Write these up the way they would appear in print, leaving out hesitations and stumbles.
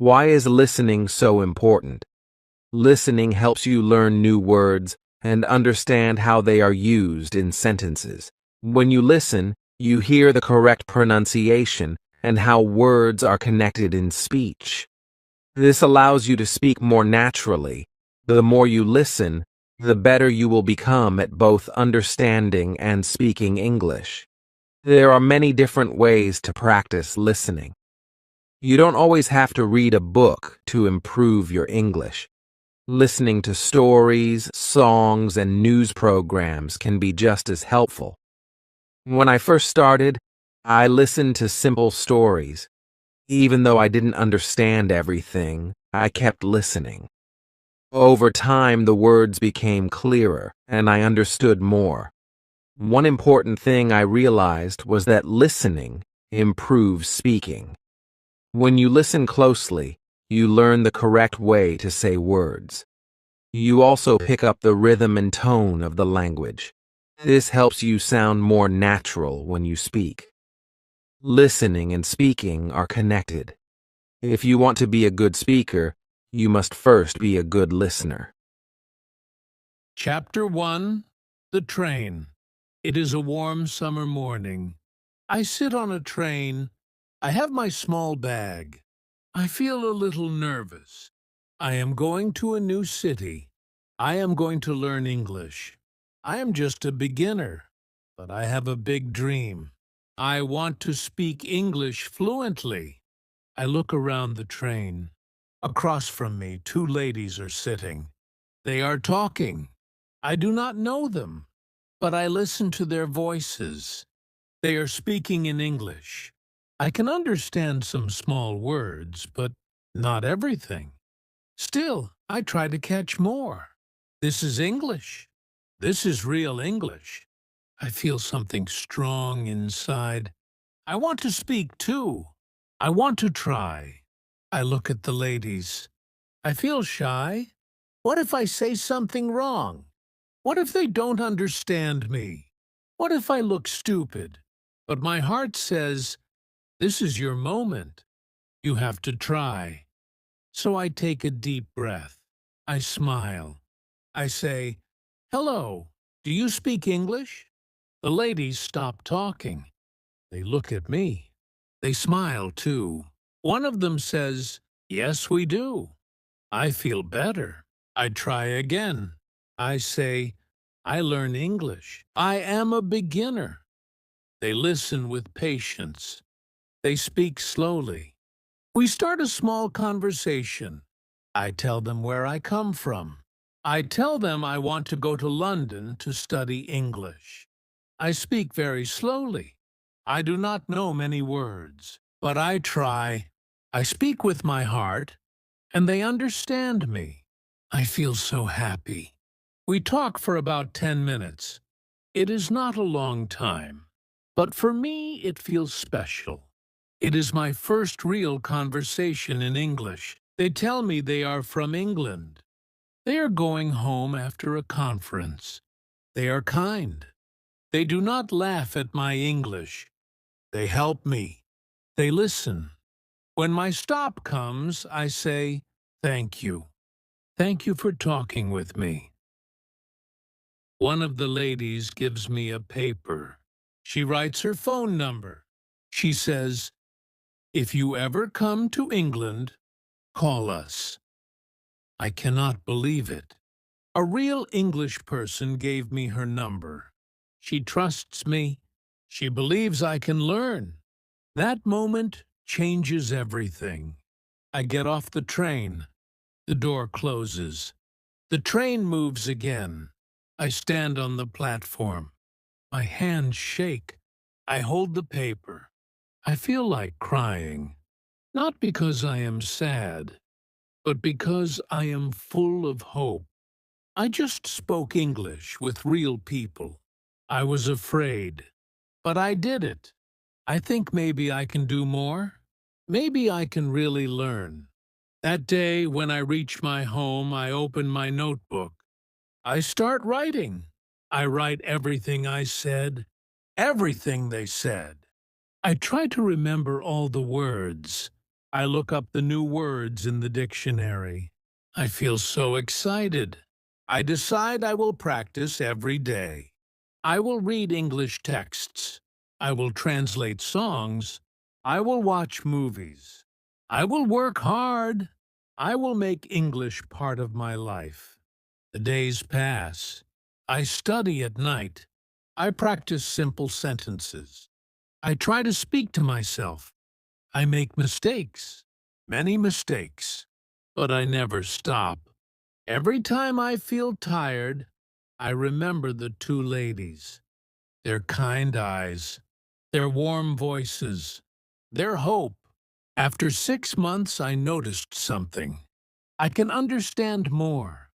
Why is listening so important? Listening helps you learn new words and understand how they are used in sentences. When you listen, you hear the correct pronunciation and how words are connected in speech. This allows you to speak more naturally. The more you listen, the better you will become at both understanding and speaking English. There are many different ways to practice listening. You don't always have to read a book to improve your English. Listening to stories, songs, and news programs can be just as helpful. When I first started, I listened to simple stories. Even though I didn't understand everything, I kept listening. Over time, the words became clearer, and I understood more. One important thing I realized was that listening improves speaking. When you listen closely, you learn the correct way to say words. You also pick up the rhythm and tone of the language. This helps you sound more natural when you speak. Listening and speaking are connected. If you want to be a good speaker, you must first be a good listener. Chapter 1: The Train. It is a warm summer morning. I sit on a train. I have my small bag. I feel a little nervous. I am going to a new city. I am going to learn English. I am just a beginner, but I have a big dream. I want to speak English fluently. I look around the train. Across from me, two ladies are sitting. They are talking. I do not know them, but I listen to their voices. They are speaking in English. I can understand some small words, but not everything. Still, I try to catch more. This is English. This is real English. I feel something strong inside. I want to speak too. I want to try. I look at the ladies. I feel shy. What if I say something wrong? What if they don't understand me? What if I look stupid? But my heart says, this is your moment. You have to try. So I take a deep breath. I smile. I say, hello, do you speak English? The ladies stop talking. They look at me. They smile too. One of them says, yes, we do. I feel better. I try again. I say, I learn English. I am a beginner. They listen with patience. They speak slowly. We start a small conversation. I tell them where I come from. I tell them I want to go to London to study English. I speak very slowly. I do not know many words, but I try. I speak with my heart, and they understand me. I feel so happy. We talk for about 10 minutes. It is not a long time, but for me it feels special. It is my first real conversation in English. They tell me they are from England. They are going home after a conference. They are kind. They do not laugh at my English. They help me. They listen. When my stop comes, I say, thank you. Thank you for talking with me. One of the ladies gives me a paper. She writes her phone number. She says, if you ever come to England, call us. I cannot believe it. A real English person gave me her number. She trusts me. She believes I can learn. That moment changes everything. I get off the train. The door closes. The train moves again. I stand on the platform. My hands shake. I hold the paper. I feel like crying. Not because I am sad, but because I am full of hope. I just spoke English with real people. I was afraid, but I did it. I think maybe I can do more. Maybe I can really learn. That day, when I reach my home, I open my notebook. I start writing. I write everything I said, everything they said. I try to remember all the words. I look up the new words in the dictionary. I feel so excited. I decide I will practice every day. I will read English texts. I will translate songs. I will watch movies. I will work hard. I will make English part of my life. The days pass. I study at night. I practice simple sentences. I try to speak to myself. I make mistakes, many mistakes, but I never stop. Every time I feel tired, I remember the two ladies, their kind eyes, their warm voices, their hope. After 6 months, I noticed something. I can understand more.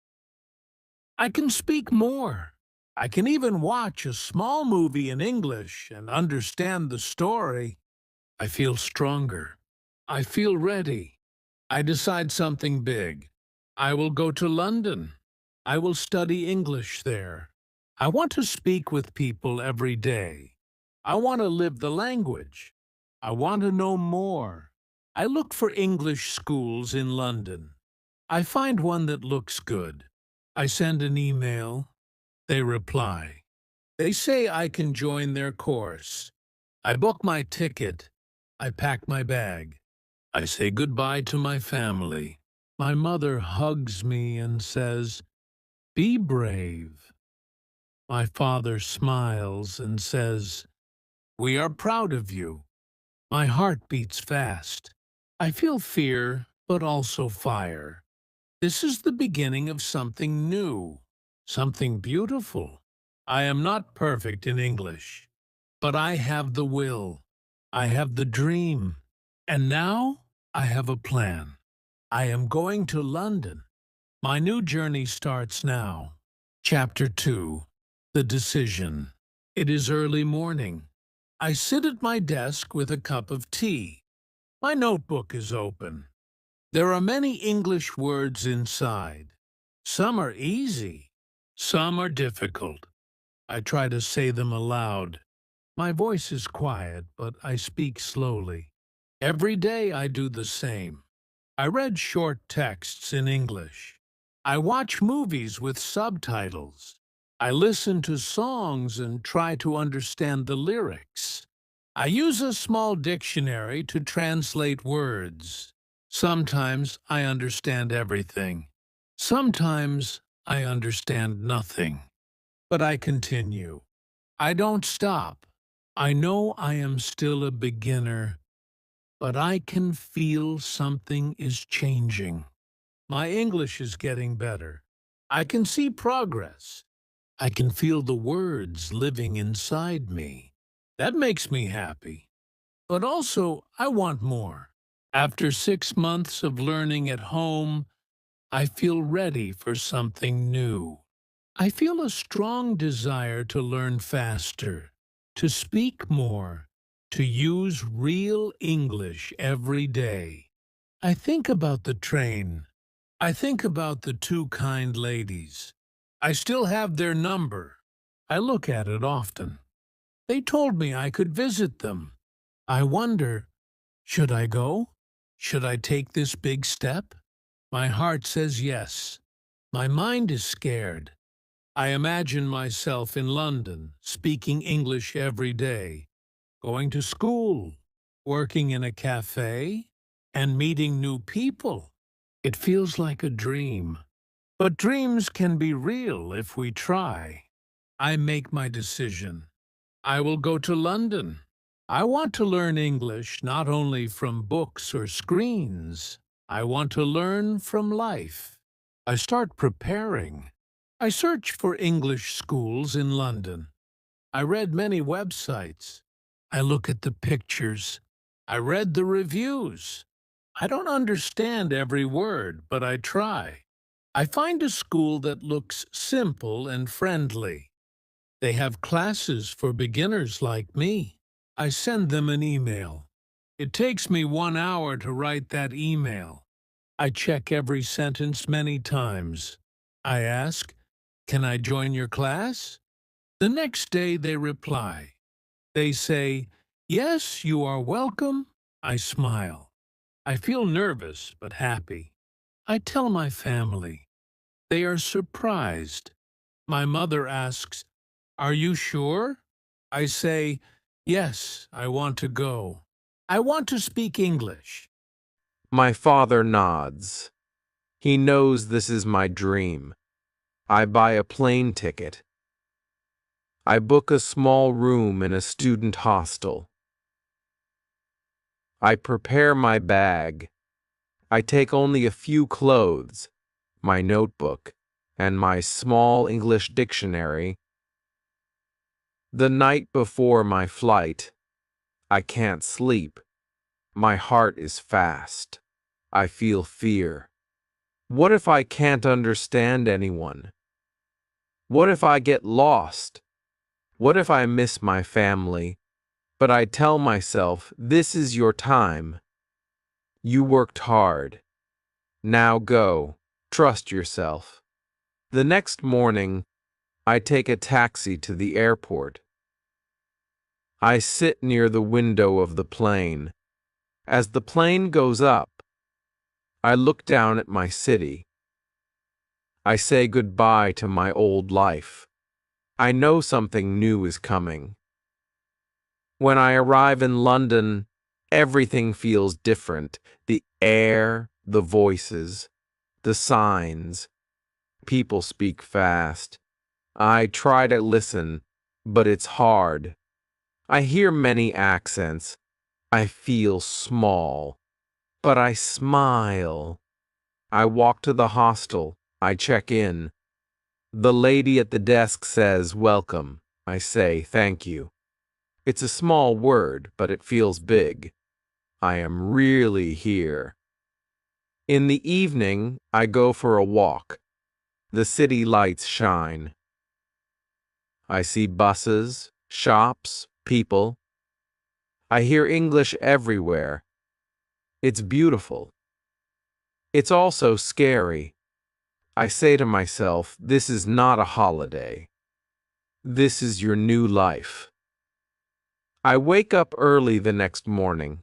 I can speak more. I can even watch a small movie in English and understand the story. I feel stronger. I feel ready. I decide something big. I will go to London. I will study English there. I want to speak with people every day. I want to live the language. I want to know more. I look for English schools in London. I find one that looks good. I send an email. They reply. They say I can join their course. I book my ticket. I pack my bag. I say goodbye to my family. My mother hugs me and says, "Be brave." My father smiles and says, "We are proud of you." My heart beats fast. I feel fear, but also fire. This is the beginning of something new, something beautiful. I am not perfect in English, but I have the will. I have the dream. And now I have a plan. I am going to London. My new journey starts now. Chapter 2. The Decision. It is early morning. I sit at my desk with a cup of tea. My notebook is open. There are many English words inside. Some are easy. Some are difficult. I try to say them aloud. My voice is quiet, but I speak slowly. Every day I do the same. I read short texts in English. I watch movies with subtitles. I listen to songs and try to understand the lyrics. I use a small dictionary to translate words. Sometimes I understand everything. Sometimes I understand nothing. But I continue. I don't stop. I know I am still a beginner, but I can feel something is changing. My English is getting better. I can see progress. I can feel the words living inside me. That makes me happy. But also, I want more. After 6 months of learning at home, I feel ready for something new. I feel a strong desire to learn faster, to speak more, to use real English every day. I think about the train. I think about the two kind ladies. I still have their number. I look at it often. They told me I could visit them. I wonder, should I go? Should I take this big step? My heart says yes. My mind is scared. I imagine myself in London, speaking English every day, going to school, working in a cafe, and meeting new people. It feels like a dream. But dreams can be real if we try. I make my decision. I will go to London. I want to learn English not only from books or screens. I want to learn from life. I start preparing. I search for English schools in London. I read many websites. I look at the pictures. I read the reviews. I don't understand every word, but I try. I find a school that looks simple and friendly. They have classes for beginners like me. I send them an email. It takes me 1 hour to write that email. I check every sentence many times. I ask, "Can I join your class?" The next day they reply. They say, "Yes, you are welcome." I smile. I feel nervous but happy. I tell my family. They are surprised. My mother asks, "Are you sure?" I say, "Yes, I want to go. I want to speak English." My father nods. He knows this is my dream. I buy a plane ticket. I book a small room in a student hostel. I prepare my bag. I take only a few clothes, my notebook, and my small English dictionary. The night before my flight, I can't sleep. My heart is fast. I feel fear. What if I can't understand anyone? What if I get lost? What if I miss my family? But I tell myself, this is your time. You worked hard. Now go. Trust yourself. The next morning, I take a taxi to the airport. I sit near the window of the plane. As the plane goes up, I look down at my city. I say goodbye to my old life. I know something new is coming. When I arrive in London, everything feels different. The air, the voices, the signs. People speak fast. I try to listen, but it's hard. I hear many accents. I feel small, but I smile. I walk to the hostel. I check in. The lady at the desk says, "Welcome." I say, "Thank you." It's a small word, but it feels big. I am really here. In the evening, I go for a walk. The city lights shine. I see buses, shops, people. I hear English everywhere. It's beautiful. It's also scary. I say to myself, this is not a holiday. This is your new life. I wake up early the next morning.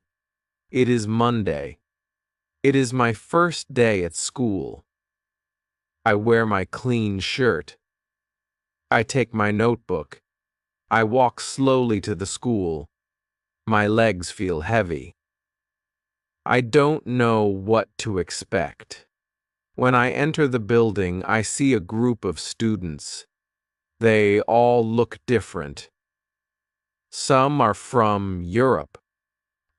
It is Monday. It is my first day at school. I wear my clean shirt. I take my notebook. I walk slowly to the school. My legs feel heavy. I don't know what to expect. When I enter the building, I see a group of students. They all look different. Some are from Europe,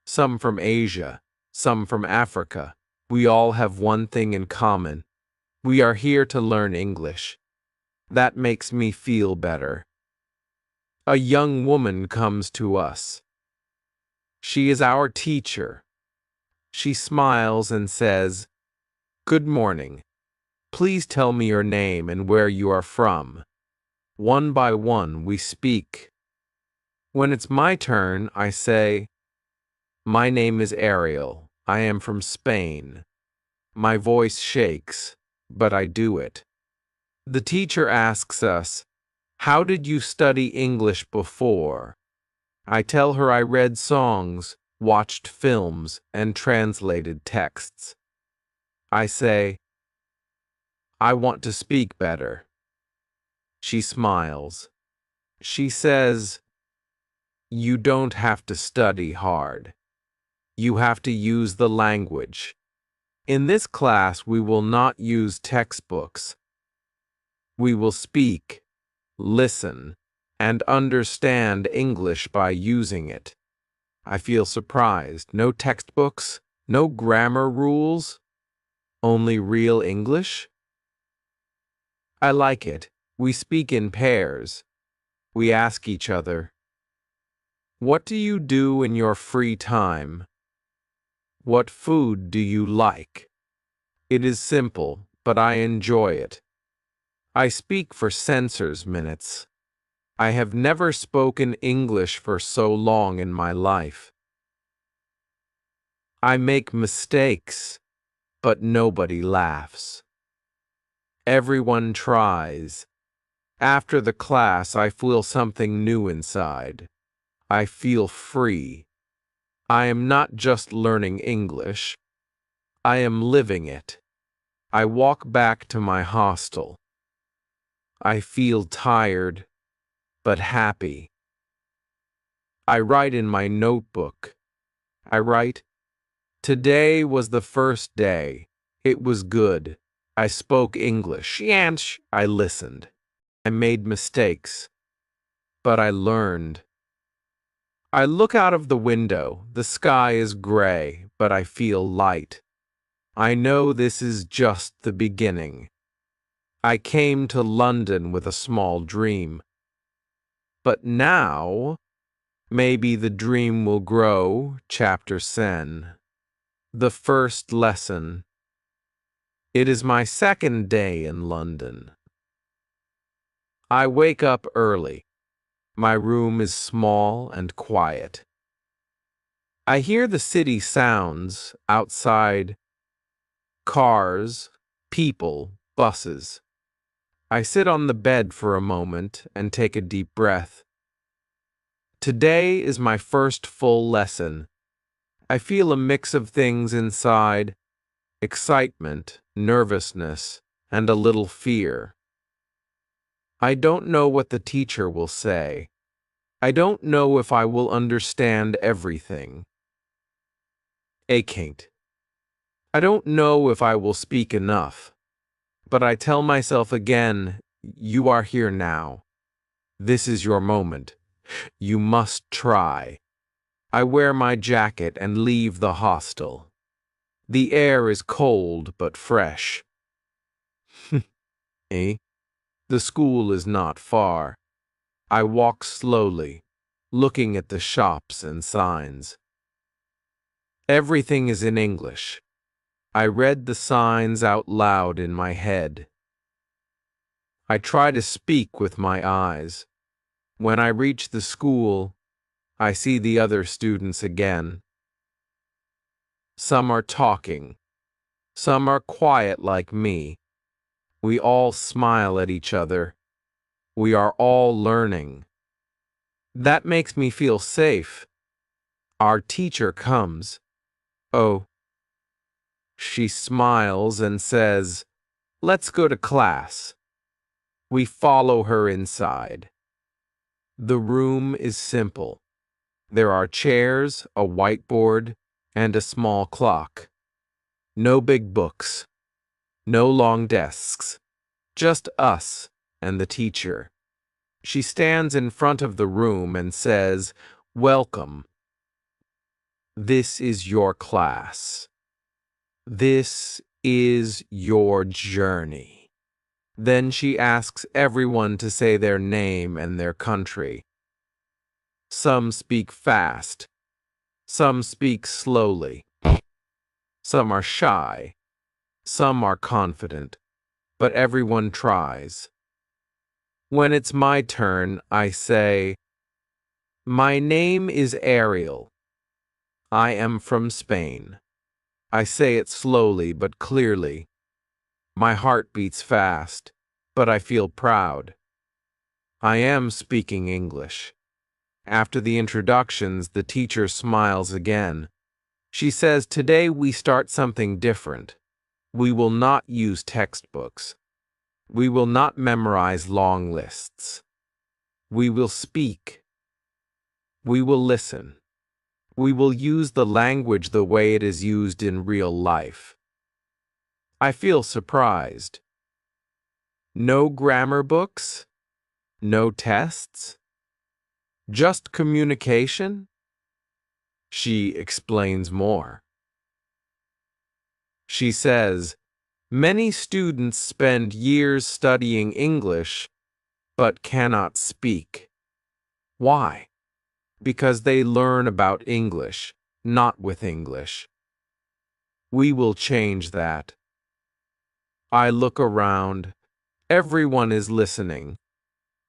some from Asia, some from Africa. We all have one thing in common. We are here to learn English. That makes me feel better. A young woman comes to us. She is our teacher. She smiles and says, "Good morning. Please tell me your name and where you are from." One by one, we speak. When it's my turn, I say, "My name is Ariel. I am from Spain." My voice shakes, but I do it. The teacher asks us, "How did you study English before?" I tell her I read songs, watched films, and translated texts. I say, "I want to speak better." She smiles. She says, "You don't have to study hard. You have to use the language. In this class, we will not use textbooks. We will speak, listen, and understand English by using it." I feel surprised. No textbooks, no grammar rules, only real English? I like it. We speak in pairs. We ask each other, "What do you do in your free time? What food do you like?" It is simple, but I enjoy it. I speak for censors minutes. I have never spoken English for so long in my life. I make mistakes, but nobody laughs. Everyone tries. After the class, I feel something new inside. I feel free. I am not just learning English. I am living it. I walk back to my hostel. I feel tired, but happy. I write in my notebook. I write, "Today was the first day. It was good. I spoke English. Yanch. I listened. I made mistakes, but I learned." I look out of the window. The sky is gray, but I feel light. I know this is just the beginning. I came to London with a small dream. But now, maybe the dream will grow. Chapter 10. The first lesson. It is my second day in London. I wake up early. My room is small and quiet. I hear the city sounds outside: cars, people, buses. I sit on the bed for a moment and take a deep breath. Today is my first full lesson. I feel a mix of things inside: excitement, nervousness, and a little fear. I don't know what the teacher will say. I don't know if I will understand everything. Kate. I don't know if I will speak enough. But I tell myself again, you are here now. This is your moment. You must try. I wear my jacket and leave the hostel. The air is cold but fresh. Eh? The school is not far. I walk slowly, looking at the shops and signs. Everything is in English. I read the signs out loud in my head. I try to speak with my eyes. When I reach the school, I see the other students again. Some are talking. Some are quiet like me. We all smile at each other. We are all learning. That makes me feel safe. Our teacher comes. Oh. She smiles and says, "Let's go to class." We follow her inside. The room is simple. There are chairs, a whiteboard, and a small clock. No big books. No long desks. Just us and the teacher. She stands in front of the room and says, "Welcome. This is your class. This is your journey." Then she asks everyone to say their name and their country. Some speak fast. Some speak slowly. Some are shy. Some are confident. But everyone tries. When it's my turn, I say, "My name is Ariel. I am from Spain." I say it slowly but clearly. My heart beats fast, but I feel proud. I am speaking English. After the introductions, the teacher smiles again. She says, "Today we start something different. We will not use textbooks. We will not memorize long lists. We will speak. We will listen. We will use the language the way it is used in real life." I feel surprised. No grammar books? No tests? Just communication? She explains more. She says, "Many students spend years studying English, but cannot speak. Why? Because they learn about English, not with English. We will change that." I look around. Everyone is listening.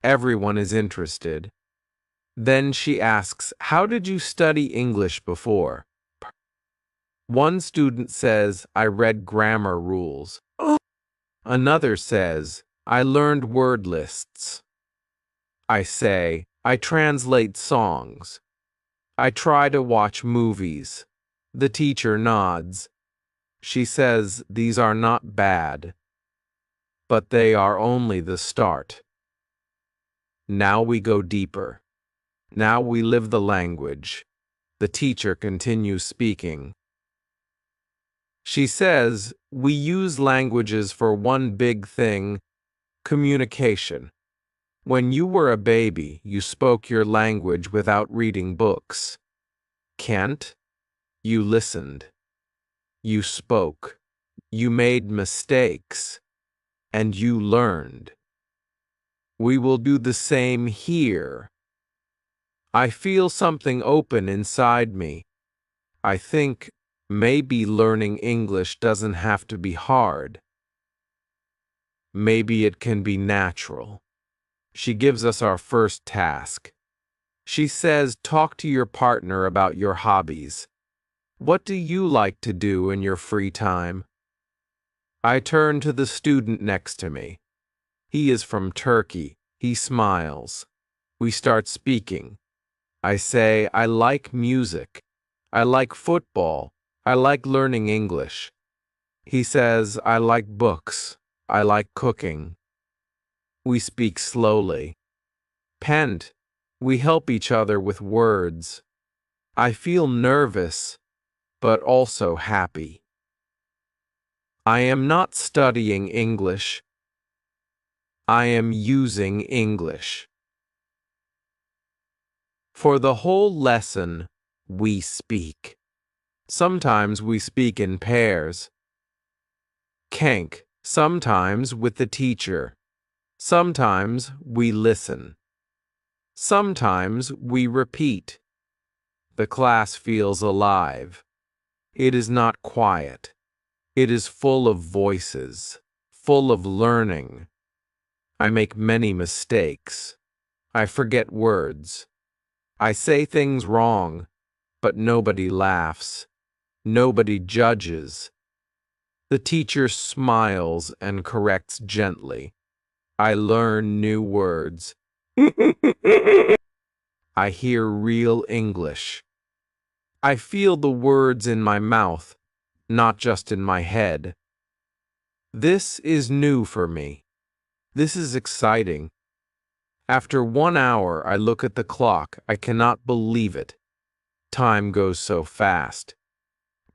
Everyone is interested. Then she asks, "How did you study English before?" One student says, "I read grammar rules." Another says, "I learned word lists." I say, "I translate songs. I try to watch movies." The teacher nods. She says these are not bad, but they are only the start. Now we go deeper. Now we live the language. The teacher continues speaking. She says we use languages for one big thing: communication. When you were a baby, you spoke your language without reading books. Can't? You listened. You spoke. You made mistakes. And you learned. We will do the same here. I feel something open inside me. I think maybe learning English doesn't have to be hard. Maybe it can be natural. She gives us our first task. She says, talk to your partner about your hobbies. What do you like to do in your free time? I turn to the student next to me. He is from Turkey. He smiles. We start speaking. I say, I like music. I like football. I like learning English. He says, I like books. I like cooking. We speak slowly. Pent. We help each other with words. I feel nervous, but also happy. I am not studying English. I am using English. For the whole lesson, we speak. Sometimes we speak in pairs. Kank, sometimes with the teacher. Sometimes we listen. Sometimes we repeat. The class feels alive. It is not quiet. It is full of voices, full of learning. I make many mistakes. I forget words. I say things wrong, but nobody laughs. Nobody judges. The teacher smiles and corrects gently. I learn new words. I hear real English. I feel the words in my mouth, not just in my head. This is new for me. This is exciting. After 1 hour, I look at the clock. I cannot believe it. Time goes so fast.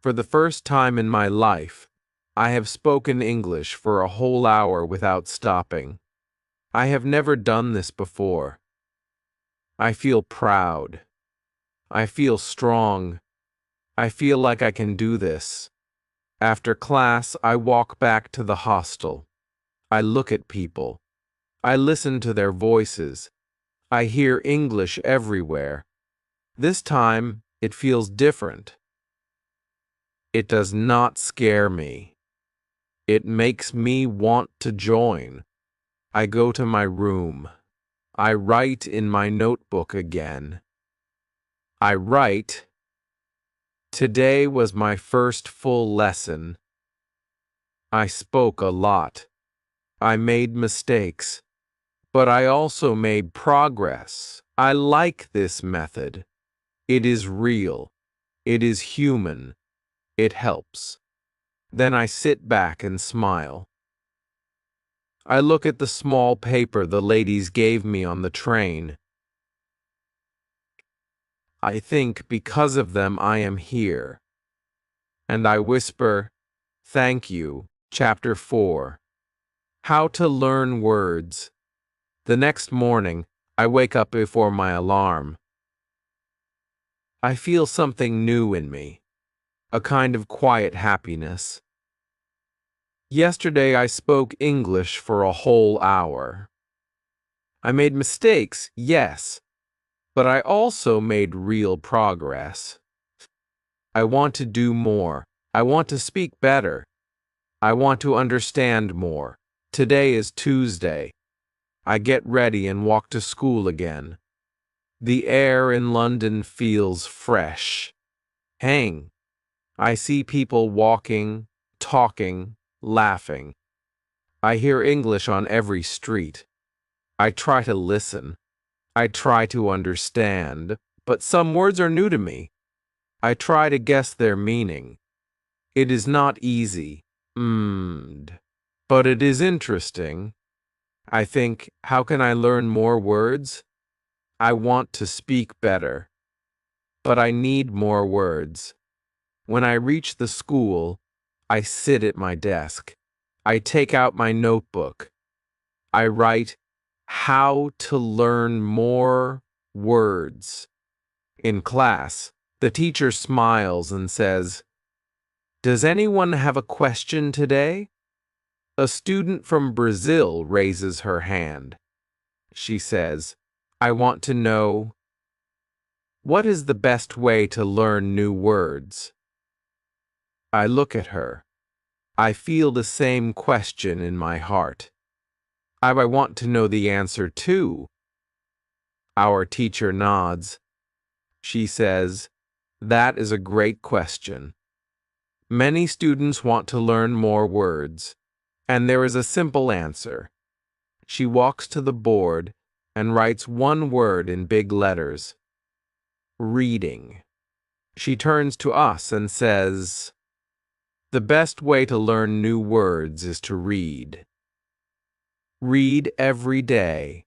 For the first time in my life, I have spoken English for a whole hour without stopping. I have never done this before. I feel proud. I feel strong. I feel like I can do this. After class, I walk back to the hostel. I look at people. I listen to their voices. I hear English everywhere. This time, it feels different. It does not scare me. It makes me want to join. I go to my room. I write in my notebook again. I write, today was my first full lesson. I spoke a lot. I made mistakes, but I also made progress. I like this method. It is real. It is human. It helps. Then I sit back and smile. I look at the small paper the ladies gave me on the train. I think because of them I am here. And I whisper, thank you. Chapter 4. How to learn words. The next morning, I wake up before my alarm. I feel something new in me, a kind of quiet happiness. Yesterday I spoke English for a whole hour. I made mistakes, yes, but I also made real progress. I want to do more. I want to speak better. I want to understand more. Today is Tuesday. I get ready and walk to school again. The air in London feels fresh. Hang. I see people walking, talking, laughing. I hear English on every street. I try to listen. I try to understand, but some words are new to me. I try to guess their meaning. It is not easy. But it is interesting. I think, how can I learn more words? I want to speak better. But I need more words. When I reach the school, I sit at my desk. I take out my notebook. I write, how to learn more words. In class, the teacher smiles and says, does anyone have a question today? A student from Brazil raises her hand. She says, I want to know, what is the best way to learn new words? I look at her. I feel the same question in my heart. I want to know the answer too. Our teacher nods. She says, that is a great question. Many students want to learn more words, and there is a simple answer. She walks to the board and writes one word in big letters. Reading. She turns to us and says, the best way to learn new words is to read. Read every day.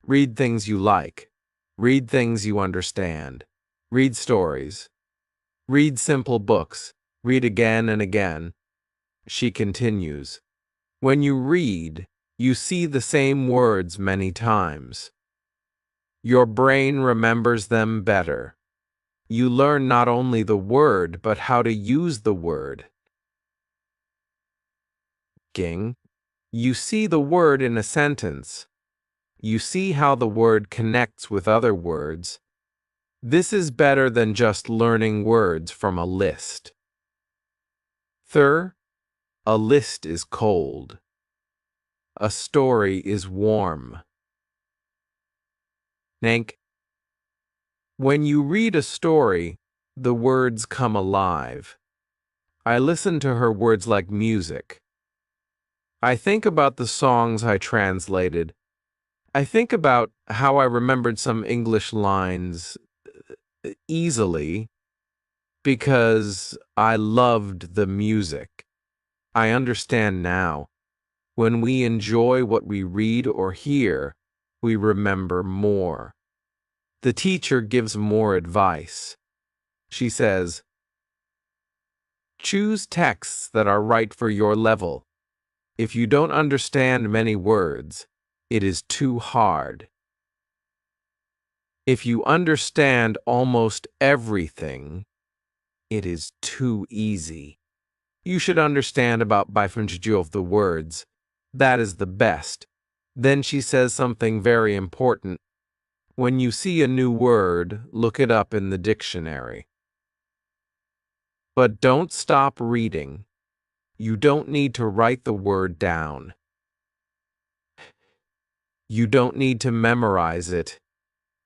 Read things you like. Read things you understand. Read stories. Read simple books. Read again and again. She continues, when you read, you see the same words many times. Your brain remembers them better. You learn not only the word, but how to use the word. You see the word in a sentence. You see how the word connects with other words. This is better than just learning words from a list. A list is cold. A story is warm. When you read a story, the words come alive. I listen to her words like music. I think about the songs I translated. I think about how I remembered some English lines easily because I loved the music. I understand now. When we enjoy what we read or hear, we remember more. The teacher gives more advice. She says, choose texts that are right for your level. If you don't understand many words, it is too hard. If you understand almost everything, it is too easy. You should understand about bifurcation of the words. That is the best. Then she says something very important. When you see a new word, look it up in the dictionary. But don't stop reading. You don't need to write the word down. You don't need to memorize it.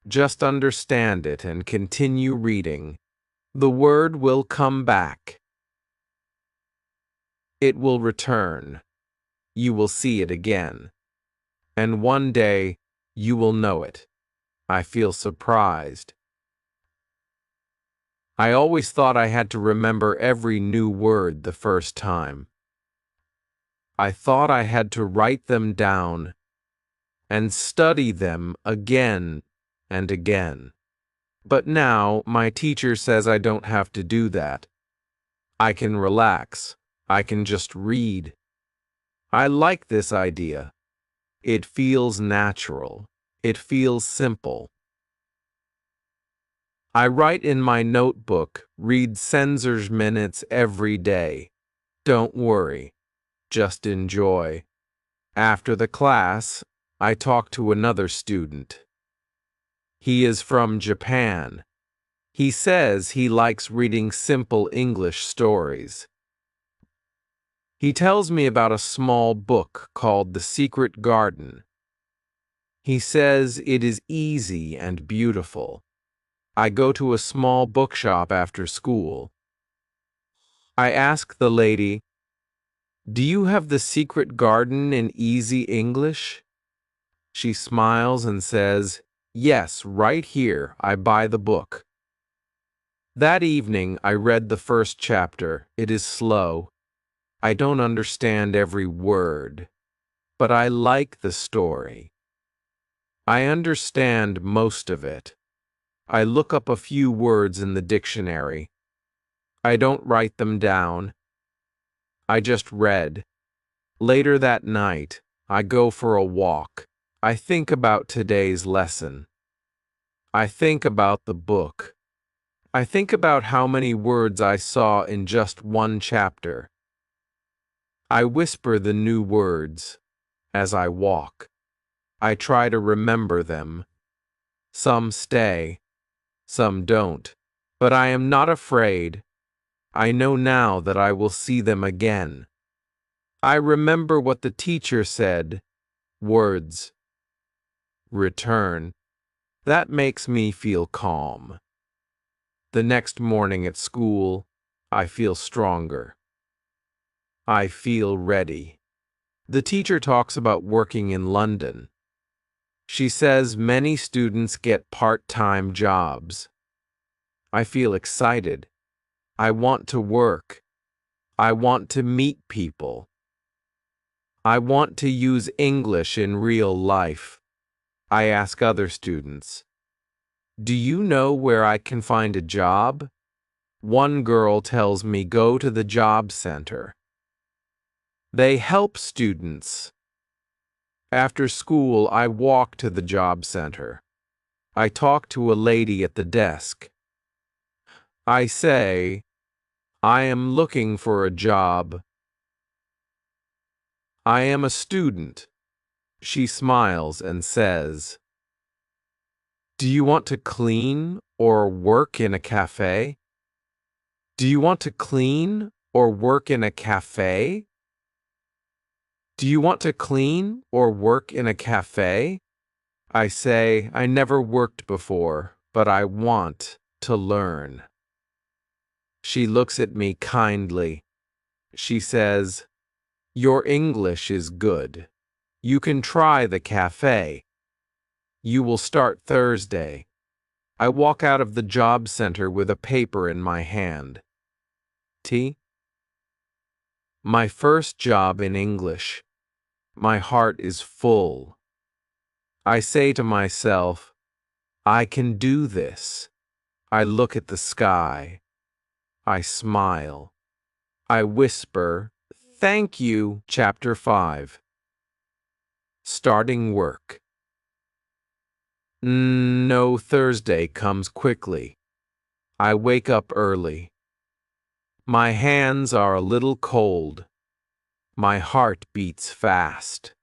Just understand it and continue reading. The word will come back. It will return. You will see it again. And one day, you will know it. I feel surprised. I always thought I had to remember every new word the first time. I thought I had to write them down and study them again and again. But now my teacher says I don't have to do that. I can relax. I can just read. I like this idea. It feels natural. It feels simple. I write in my notebook, read Senzer's minutes every day. Don't worry. Just enjoy. After the class, I talk to another student. He is from Japan. He says he likes reading simple English stories. He tells me about a small book called The Secret Garden. He says it is easy and beautiful. I go to a small bookshop after school. I ask the lady, do you have The Secret Garden in easy English? She smiles and says, yes, right here, I buy the book. That evening, I read the first chapter. It is slow. I don't understand every word, but I like the story. I understand most of it. I look up a few words in the dictionary. I don't write them down. I just read. Later that night, I go for a walk. I think about today's lesson. I think about the book. I think about how many words I saw in just one chapter. I whisper the new words as I walk. I try to remember them. Some stay, some don't. But I am not afraid. I know now that I will see them again. I remember what the teacher said. Words. Return. That makes me feel calm. The next morning at school, I feel stronger. I feel ready. The teacher talks about working in London. She says many students get part-time jobs. I feel excited. I want to work. I want to meet people. I want to use English in real life. I ask other students, "Do you know where I can find a job?" One girl tells me go to the job center. They help students. After school, I walk to the job center. I talk to a lady at the desk. I say, "I am looking for a job. I am a student." She smiles and says, "Do you want to clean or work in a cafe?" Do you want to clean or work in a cafe? Do you want to clean or work in a cafe? I say, I never worked before, but I want to learn. She looks at me kindly. She says, "Your English is good. You can try the cafe. You will start Thursday." I walk out of the job center with a paper in my hand. T. My first job in English. My heart is full. I say to myself, I can do this. I look at the sky. I smile. I whisper, "Thank you." Chapter 5. Starting work. No, Thursday comes quickly. I wake up early. My hands are a little cold. My heart beats fast.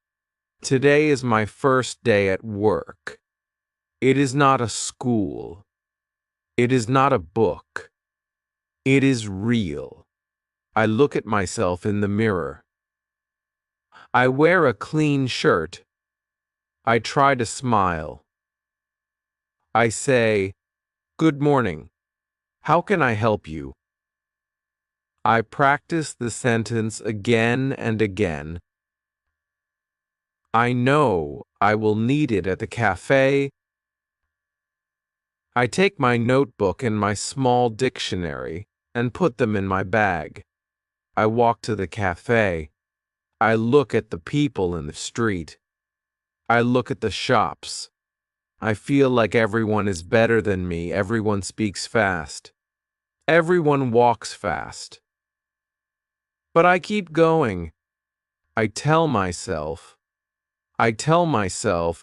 Today is my first day at work. It is not a school. It is not a book. It is real. I look at myself in the mirror. I wear a clean shirt. I try to smile. I say, "Good morning. How can I help you?" I practice the sentence again and again. I know I will need it at the cafe. I take my notebook and my small dictionary and put them in my bag. I walk to the cafe. I look at the people in the street. I look at the shops. I feel like everyone is better than me. Everyone speaks fast. Everyone walks fast. But I keep going. I tell myself,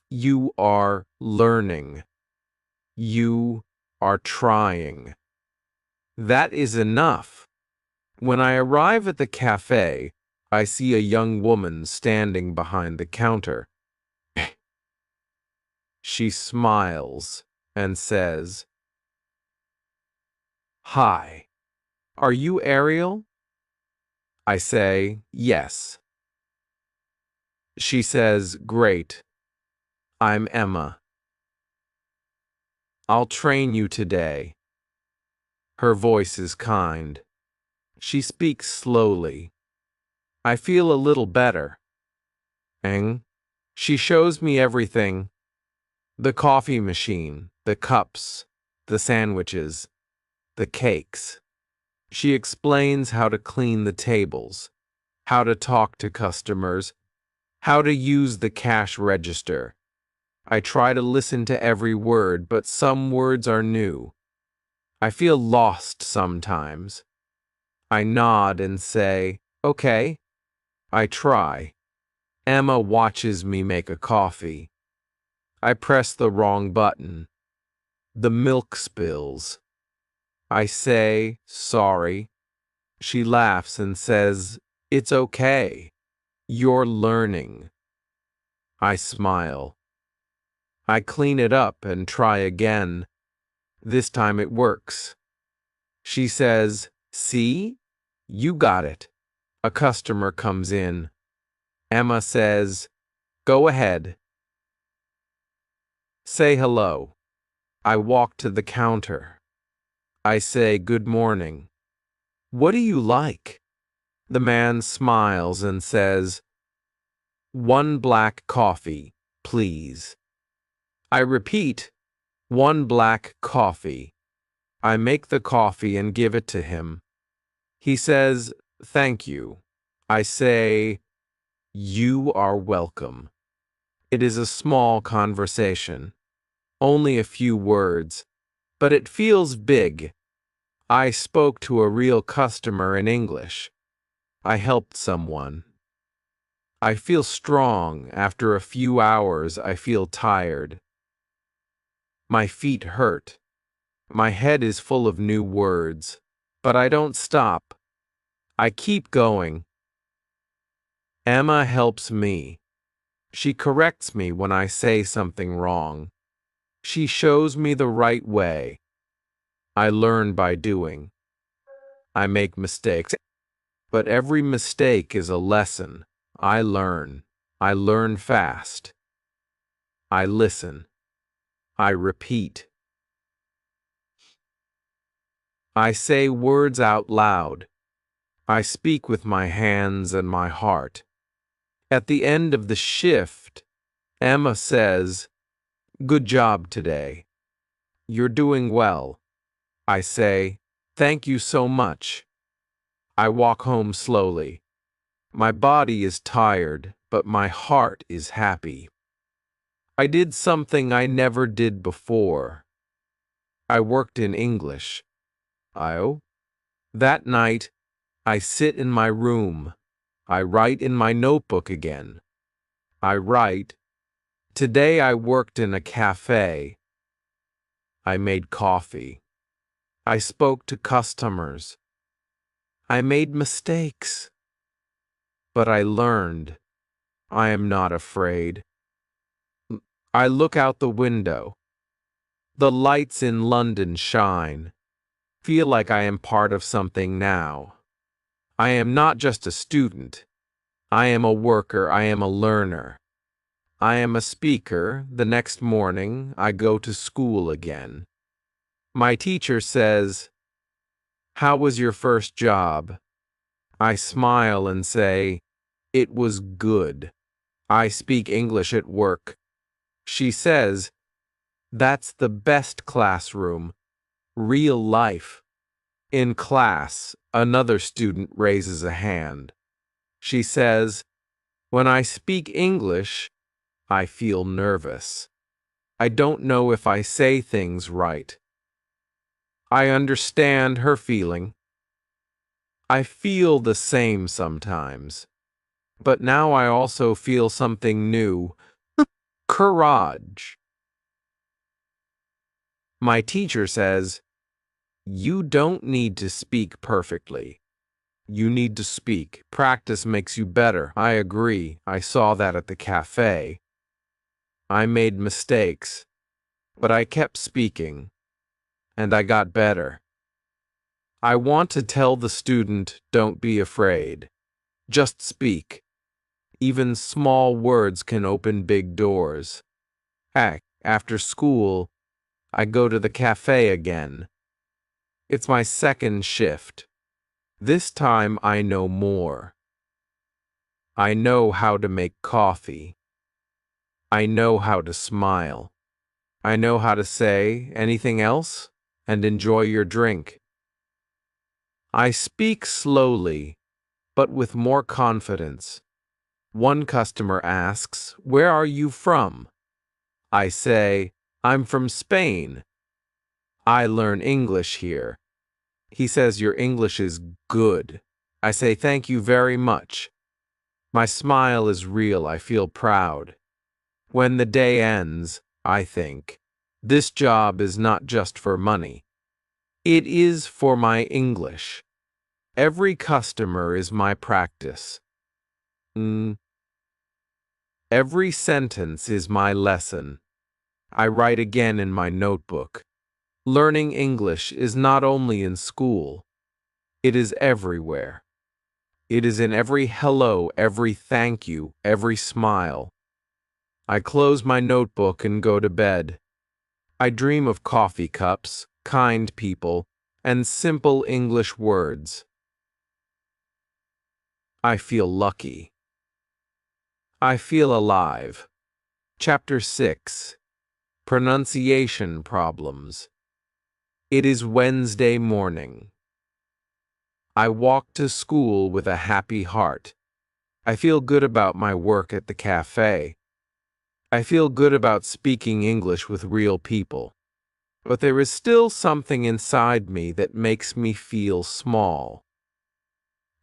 you are learning. You are trying. That is enough. When I arrive at the cafe, I see a young woman standing behind the counter. She smiles and says, "Hi, are you Ariel?" I say, "Yes." She says, "Great. I'm Emma. I'll train you today." Her voice is kind. She speaks slowly. I feel a little better. Eng. She shows me everything. The coffee machine, the cups, the sandwiches. the cakes. She explains how to clean the tables, how to talk to customers, how to use the cash register. I try to listen to every word, but some words are new. I feel lost sometimes. I nod and say, "Okay." I try. Emma watches me make a coffee. I press the wrong button. The milk spills. I say, "Sorry." She laughs and says, "It's okay. You're learning." I smile. I clean it up and try again. This time it works. She says, "See? You got it." A customer comes in. Emma says, "Go ahead. Say hello." I walk to the counter. I say, "Good morning. What do you like?" The man smiles and says, "One black coffee, please." I repeat, "One black coffee." I make the coffee and give it to him. He says, "Thank you." I say, "You are welcome." It is a small conversation, only a few words, but it feels big. I spoke to a real customer in English. I helped someone. I feel strong. After a few hours, I feel tired. My feet hurt. My head is full of new words, but I don't stop. I keep going. Emma helps me. She corrects me when I say something wrong. She shows me the right way. I learn by doing. I make mistakes, but every mistake is a lesson. I learn. I learn fast. I listen. I repeat. I say words out loud. I speak with my hands and my heart. At the end of the shift, Emma says, "Good job today. You're doing well." I say, "Thank you so much." I walk home slowly. My body is tired, but my heart is happy. I did something I never did before. I worked in English. That night, I sit in my room. I write in my notebook again. I write, "Today I worked in a cafe. I made coffee. I spoke to customers. I made mistakes. But I learned. I am not afraid." I look out the window. The lights in London shine. Feel like I am part of something now. I am not just a student. I am a worker. I am a learner. I am a speaker. The next morning, I go to school again. My teacher says, "How was your first job?" I smile and say, "It was good. I speak English at work." She says, "That's the best classroom. Real life." In class, another student raises a hand. She says, "When I speak English, I feel nervous. I don't know if I say things right." I understand her feeling. I feel the same sometimes. But now I also feel something new. Courage. My teacher says, "You don't need to speak perfectly. You need to speak. Practice makes you better." I agree. I saw that at the cafe. I made mistakes, but I kept speaking, and I got better. I want to tell the student, don't be afraid. Just speak. Even small words can open big doors. Heck, after school, I go to the cafe again. It's my second shift. This time I know more. I know how to make coffee. I know how to smile. I know how to say anything else and enjoy your drink. I speak slowly, but with more confidence. One customer asks, "Where are you from?" I say, "I'm from Spain. I learn English here." He says, "Your English is good." I say, "Thank you very much." My smile is real. I feel proud. When the day ends, I think, this job is not just for money. It is for my English. Every customer is my practice. Every sentence is my lesson. I write again in my notebook. Learning English is not only in school, it is everywhere. It is in every hello, every thank you, every smile. I close my notebook and go to bed. I dream of coffee cups, kind people, and simple English words. I feel lucky. I feel alive. Chapter 6. Pronunciation Problems. It is Wednesday morning. I walk to school with a happy heart. I feel good about my work at the cafe. I feel good about speaking English with real people. But there is still something inside me that makes me feel small.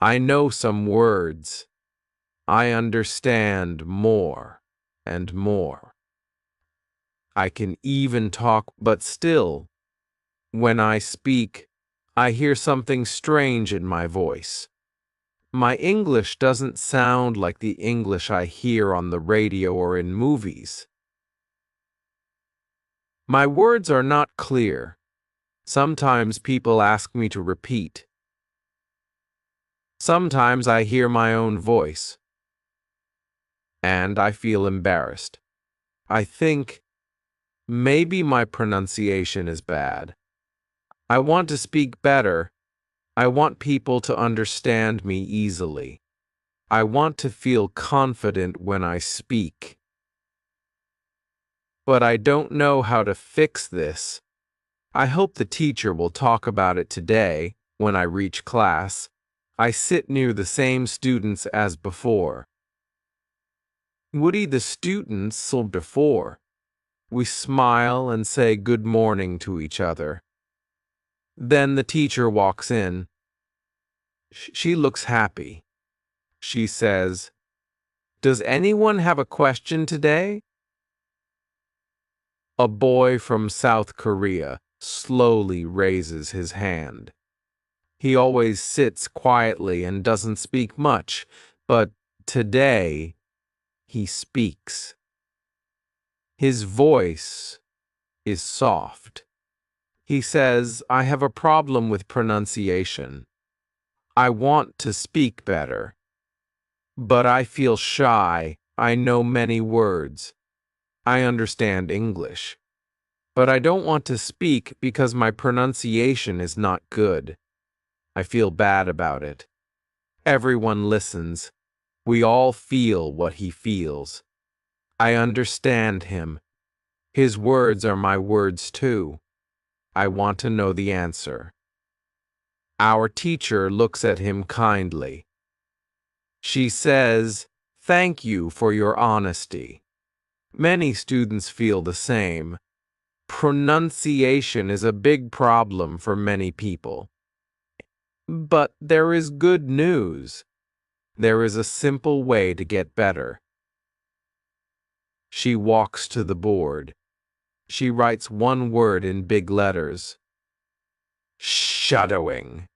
I know some words. I understand more and more. I can even talk, but still, when I speak, I hear something strange in my voice. My English doesn't sound like the English I hear on the radio or in movies. My words are not clear. Sometimes people ask me to repeat. Sometimes I hear my own voice, and I feel embarrassed. I think maybe my pronunciation is bad. I want to speak better. I want people to understand me easily. I want to feel confident when I speak. But I don't know how to fix this. I hope the teacher will talk about it today when I reach class. I sit near the same students as before. Woody, the students saw before. We smile and say good morning to each other. Then the teacher walks in. She looks happy. She says, "Does anyone have a question today?" A boy from South Korea slowly raises his hand. He always sits quietly and doesn't speak much, but today he speaks. His voice is soft. He says, "I have a problem with pronunciation. I want to speak better, but I feel shy. I know many words. I understand English, but I don't want to speak because my pronunciation is not good. I feel bad about it." Everyone listens. We all feel what he feels. I understand him. His words are my words too. I want to know the answer. Our teacher looks at him kindly. She says, "Thank you for your honesty." Many students feel the same. Pronunciation is a big problem for many people. But there is good news. There is a simple way to get better. She walks to the board. She writes one word in big letters. Shadowing.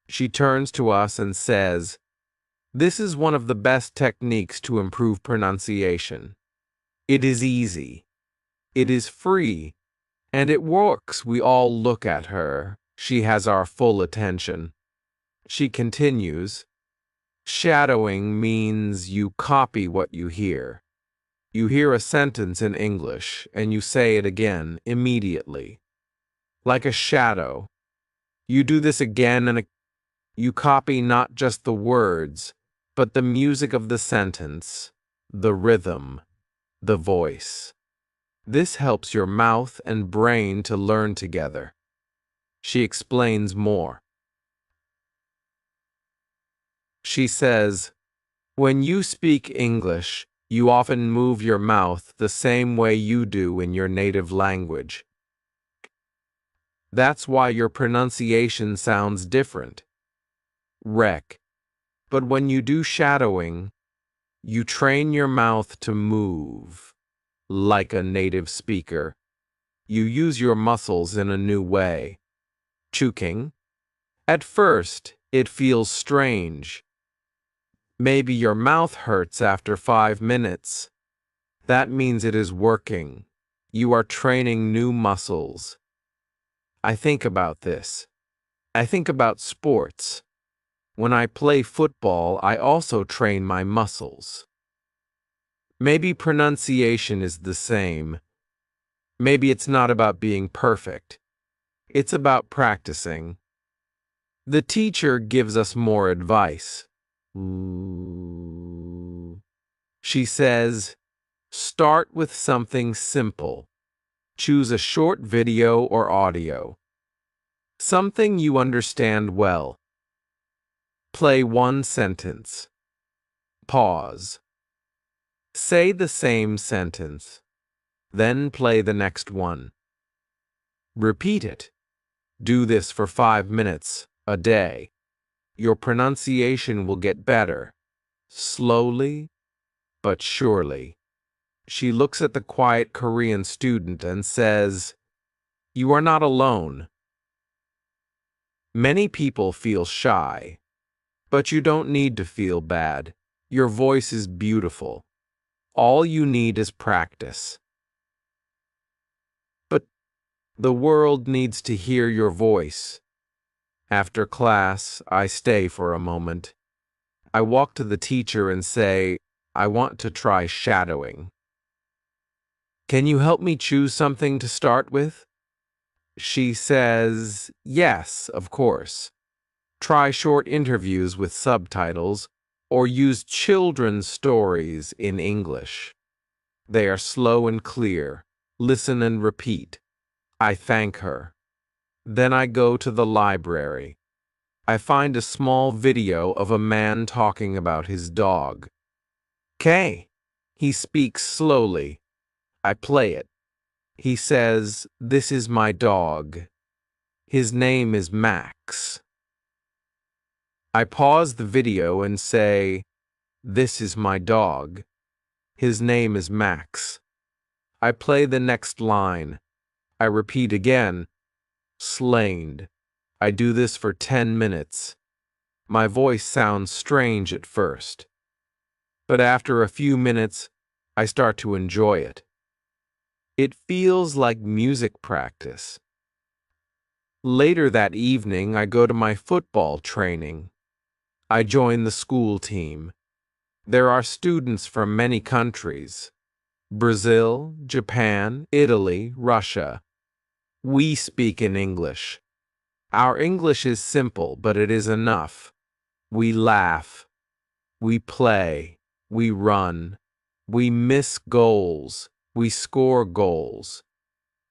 She turns to us and says, "This is one of the best techniques to improve pronunciation. It is easy. It is free. And it works." We all look at her. She has our full attention. She continues, "Shadowing means you copy what you hear. You hear a sentence in English, and you say it again immediately. Like a shadow. You do this again and you copy not just the words, but the music of the sentence, the rhythm, the voice. This helps your mouth and brain to learn together." She explains more. She says, when you speak English, you often move your mouth the same way you do in your native language. That's why your pronunciation sounds different. Rec. But when you do shadowing, you train your mouth to move like a native speaker. You use your muscles in a new way. Chuking. At first, it feels strange. Maybe your mouth hurts after 5 minutes. That means it is working. You are training new muscles. I think about this. I think about sports. When I play football, I also train my muscles. Maybe pronunciation is the same. Maybe it's not about being perfect. It's about practicing. The teacher gives us more advice. She says, start with something simple. Choose a short video or audio. Something you understand well. Play one sentence. Pause. Say the same sentence. Then play the next one. Repeat it. Do this for 5 minutes a day. Your pronunciation will get better. Slowly, but surely. She looks at the quiet Korean student and says, you are not alone. Many people feel shy, but you don't need to feel bad. Your voice is beautiful. All you need is practice. But the world needs to hear your voice. After class, I stay for a moment. I walk to the teacher and say, I want to try shadowing. Can you help me choose something to start with? She says, yes, of course. Try short interviews with subtitles or use children's stories in English. They are slow and clear. Listen and repeat. I thank her. Then I go to the library. I find a small video of a man talking about his dog. K. He speaks slowly. I play it. He says, this is my dog. His name is Max. I pause the video and say, this is my dog. His name is Max. I play the next line. I repeat again, slain. I do this for 10 minutes. My voice sounds strange at first, but after a few minutes, I start to enjoy it. It feels like music practice. Later that evening, I go to my football training. I join the school team. There are students from many countries: Brazil, Japan, Italy, Russia. We speak in English. Our English is simple, but it is enough. We laugh. We play. We run. We miss goals. We score goals.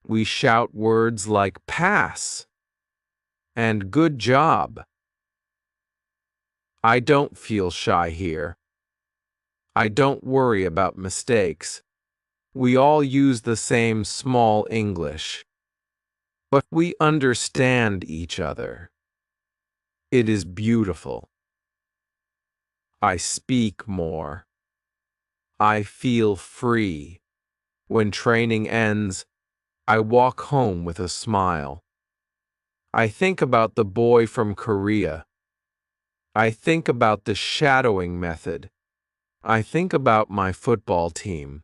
We shout words like pass and good job. I don't feel shy here. I don't worry about mistakes. We all use the same small English, but we understand each other. It is beautiful. I speak more. I feel free. When training ends, I walk home with a smile. I think about the boy from Korea. I think about the shadowing method. I think about my football team.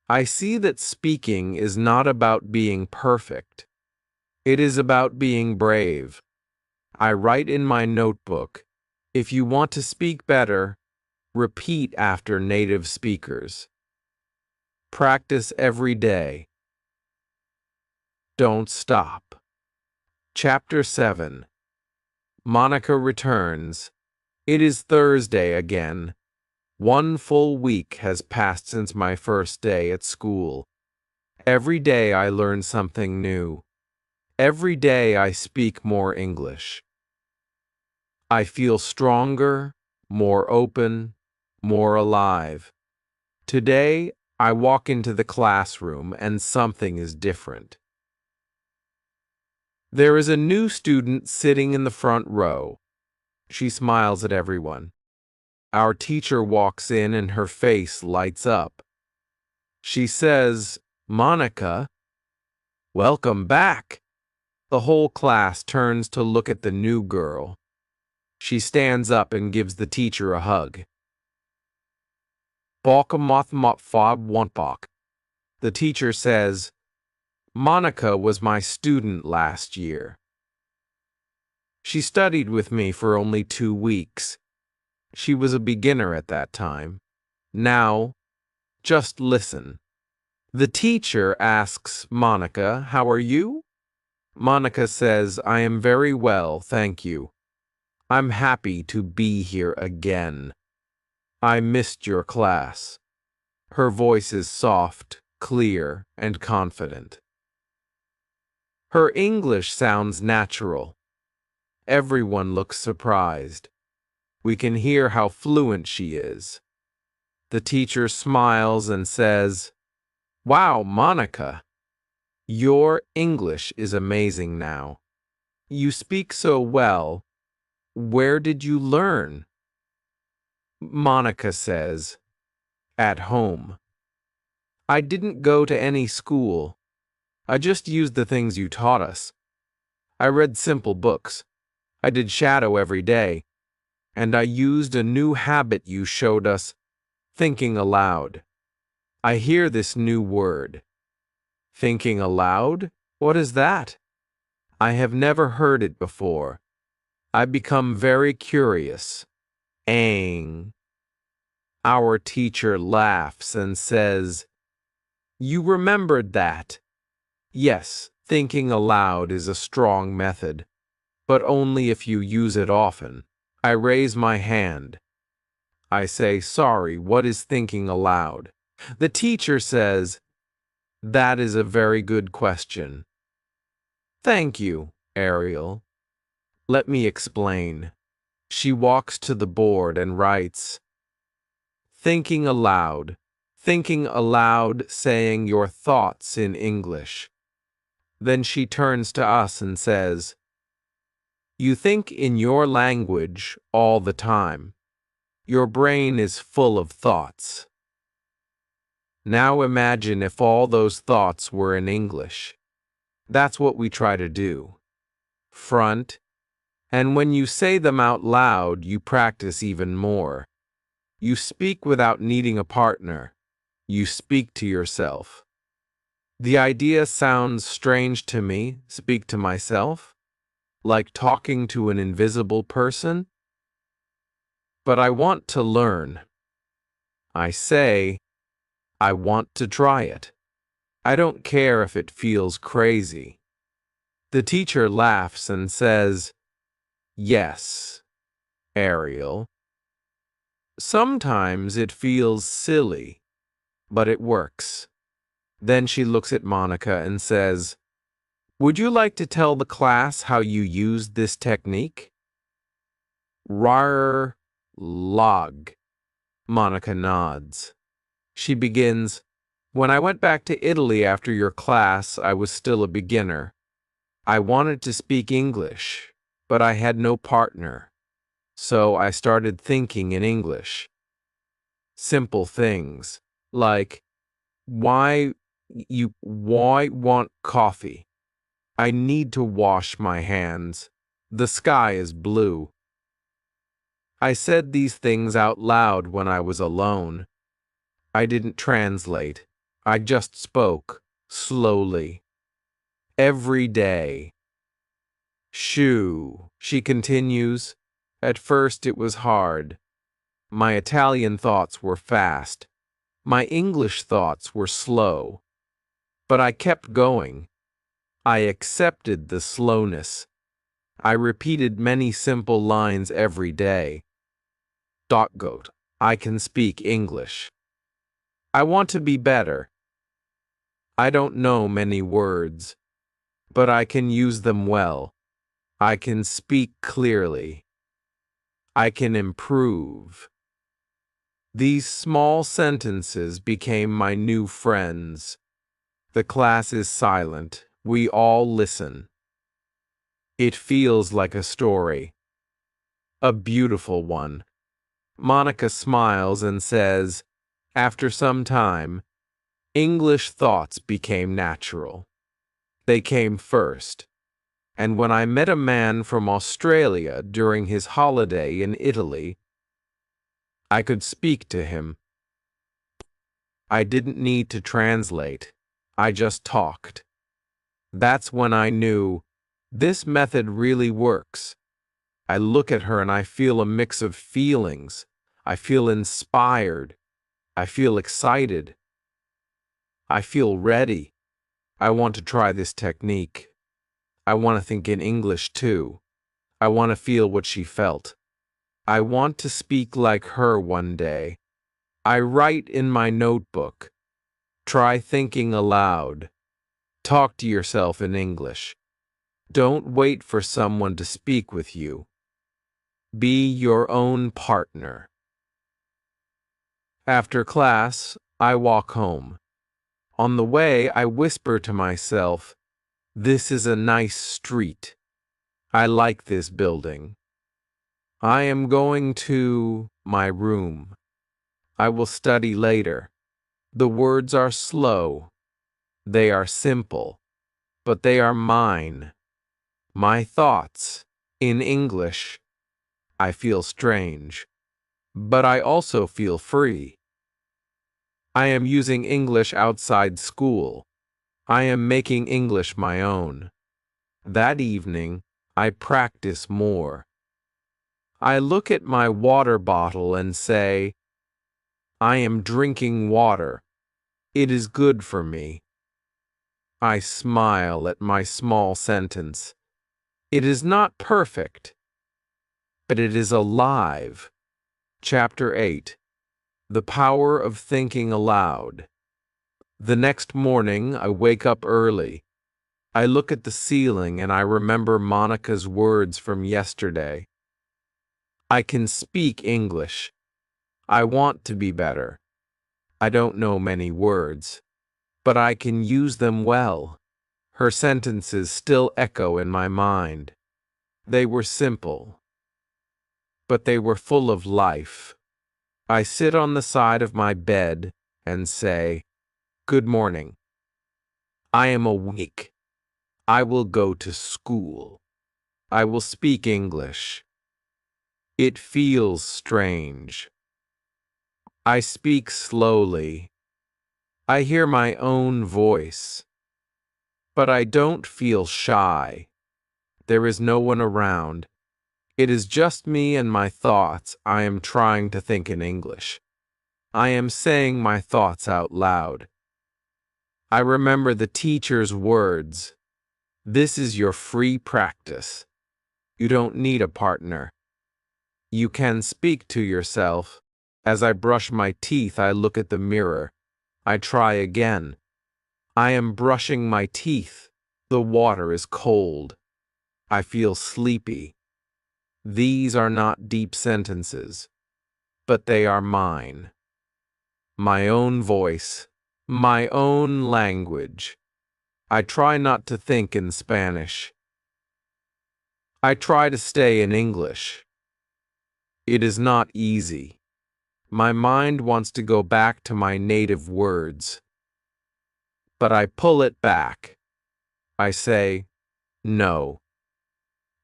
I see that speaking is not about being perfect. It is about being brave. I write in my notebook, if you want to speak better, repeat after native speakers. Practice every day. Don't stop. Chapter 7. Monica returns. It is Thursday again. 1 full week has passed since my first day at school. Every day I learn something new. Every day I speak more English. I feel stronger more open, more alive. Today, I walk into the classroom and something is different. There is a new student sitting in the front row. She smiles at everyone. Our teacher walks in and her face lights up. She says, "Monica, welcome back." The whole class turns to look at the new girl. She stands up and gives the teacher a hug. The teacher says, "Monica was my student last year. She studied with me for only 2 weeks. She was a beginner at that time. Now, just listen." The teacher asks Monica, "How are you?" Monica says, "I am very well, thank you. I'm happy to be here again. I missed your class." Her voice is soft, clear, and confident. Her English sounds natural. Everyone looks surprised. We can hear how fluent she is. The teacher smiles and says, "Wow, Monica, your English is amazing now. You speak so well. Where did you learn?" Monica says, "At home. I didn't go to any school. I just used the things you taught us. I read simple books. I did shadow every day. And I used a new habit you showed us, thinking aloud. I hear this new word. Thinking aloud? What is that? I have never heard it before. I become very curious." Ang. Our teacher laughs and says, "You remembered that." Yes, thinking aloud is a strong method, but only if you use it often. I raise my hand. I say, "Sorry, what is thinking aloud?" The teacher says, "That is a very good question." "Thank you, Ariel. Let me explain." She walks to the board and writes, "Thinking aloud. Thinking aloud, saying your thoughts in English." Then she turns to us and says, "You think in your language all the time. Your brain is full of thoughts. Now imagine if all those thoughts were in English." That's what we try to do. Front, and when you say them out loud, you practice even more. You speak without needing a partner. You speak to yourself. The idea sounds strange to me, speak to myself, like talking to an invisible person. But I want to learn. I say, I want to try it. I don't care if it feels crazy. The teacher laughs and says, "Yes, Ariel. Sometimes it feels silly, but it works." Then she looks at Monica and says, "Would you like to tell the class how you used this technique?" Rar log. Monica nods. She begins, "When I went back to Italy after your class, I was still a beginner. I wanted to speak English, but I had no partner. So I started thinking in English. Simple things, like, why want coffee? I need to wash my hands. The sky is blue." I said these things out loud when I was alone. I didn't translate. I just spoke, slowly. Every day. "Shoo," she continues. "At first it was hard. My Italian thoughts were fast. My English thoughts were slow. But I kept going. I accepted the slowness. I repeated many simple lines every day. Goat, I can speak English. I want to be better. I don't know many words, but I can use them well. I can speak clearly. I can improve. These small sentences became my new friends. The class is silent. We all listen. It feels like a story. A beautiful one. Monica smiles and says, after some time, English thoughts became natural. They came first. And when I met a man from Australia during his holiday in Italy, I could speak to him. I didn't need to translate. I just talked. That's when I knew this method really works. I look at her and I feel a mix of feelings. I feel inspired. I feel excited. I feel ready. I want to try this technique. I want to think in English too. I want to feel what she felt. I want to speak like her one day. I write in my notebook. Try thinking aloud. Talk to yourself in English. Don't wait for someone to speak with you. Be your own partner. After class, I walk home. On the way, I whisper to myself, "This is a nice street. I like this building. I am going to my room. I will study later." The words are slow. They are simple, but they are mine. My thoughts. In English, I feel strange, but I also feel free. I am using English outside school. I am making English my own. That evening, I practice more. I look at my water bottle and say, I am drinking water. It is good for me. I smile at my small sentence. It is not perfect, but it is alive. Chapter 8. The Power of Thinking Aloud. The next morning, I wake up early. I look at the ceiling and I remember Monica's words from yesterday. I can speak English. I want to be better. I don't know many words, but I can use them well. Her sentences still echo in my mind. They were simple, but they were full of life. I sit on the side of my bed and say, "Good morning. I am awake. I will go to school. I will speak English." It feels strange. I speak slowly. I hear my own voice. But I don't feel shy. There is no one around. It is just me and my thoughts. I am trying to think in English. I am saying my thoughts out loud. I remember the teacher's words. This is your free practice. You don't need a partner. You can speak to yourself. As I brush my teeth, I look at the mirror. I try again. I am brushing my teeth. The water is cold. I feel sleepy. These are not deep sentences, but they are mine. My own voice, my own language. I try not to think in Spanish. I try to stay in English. It is not easy. My mind wants to go back to my native words. But I pull it back. I say, no.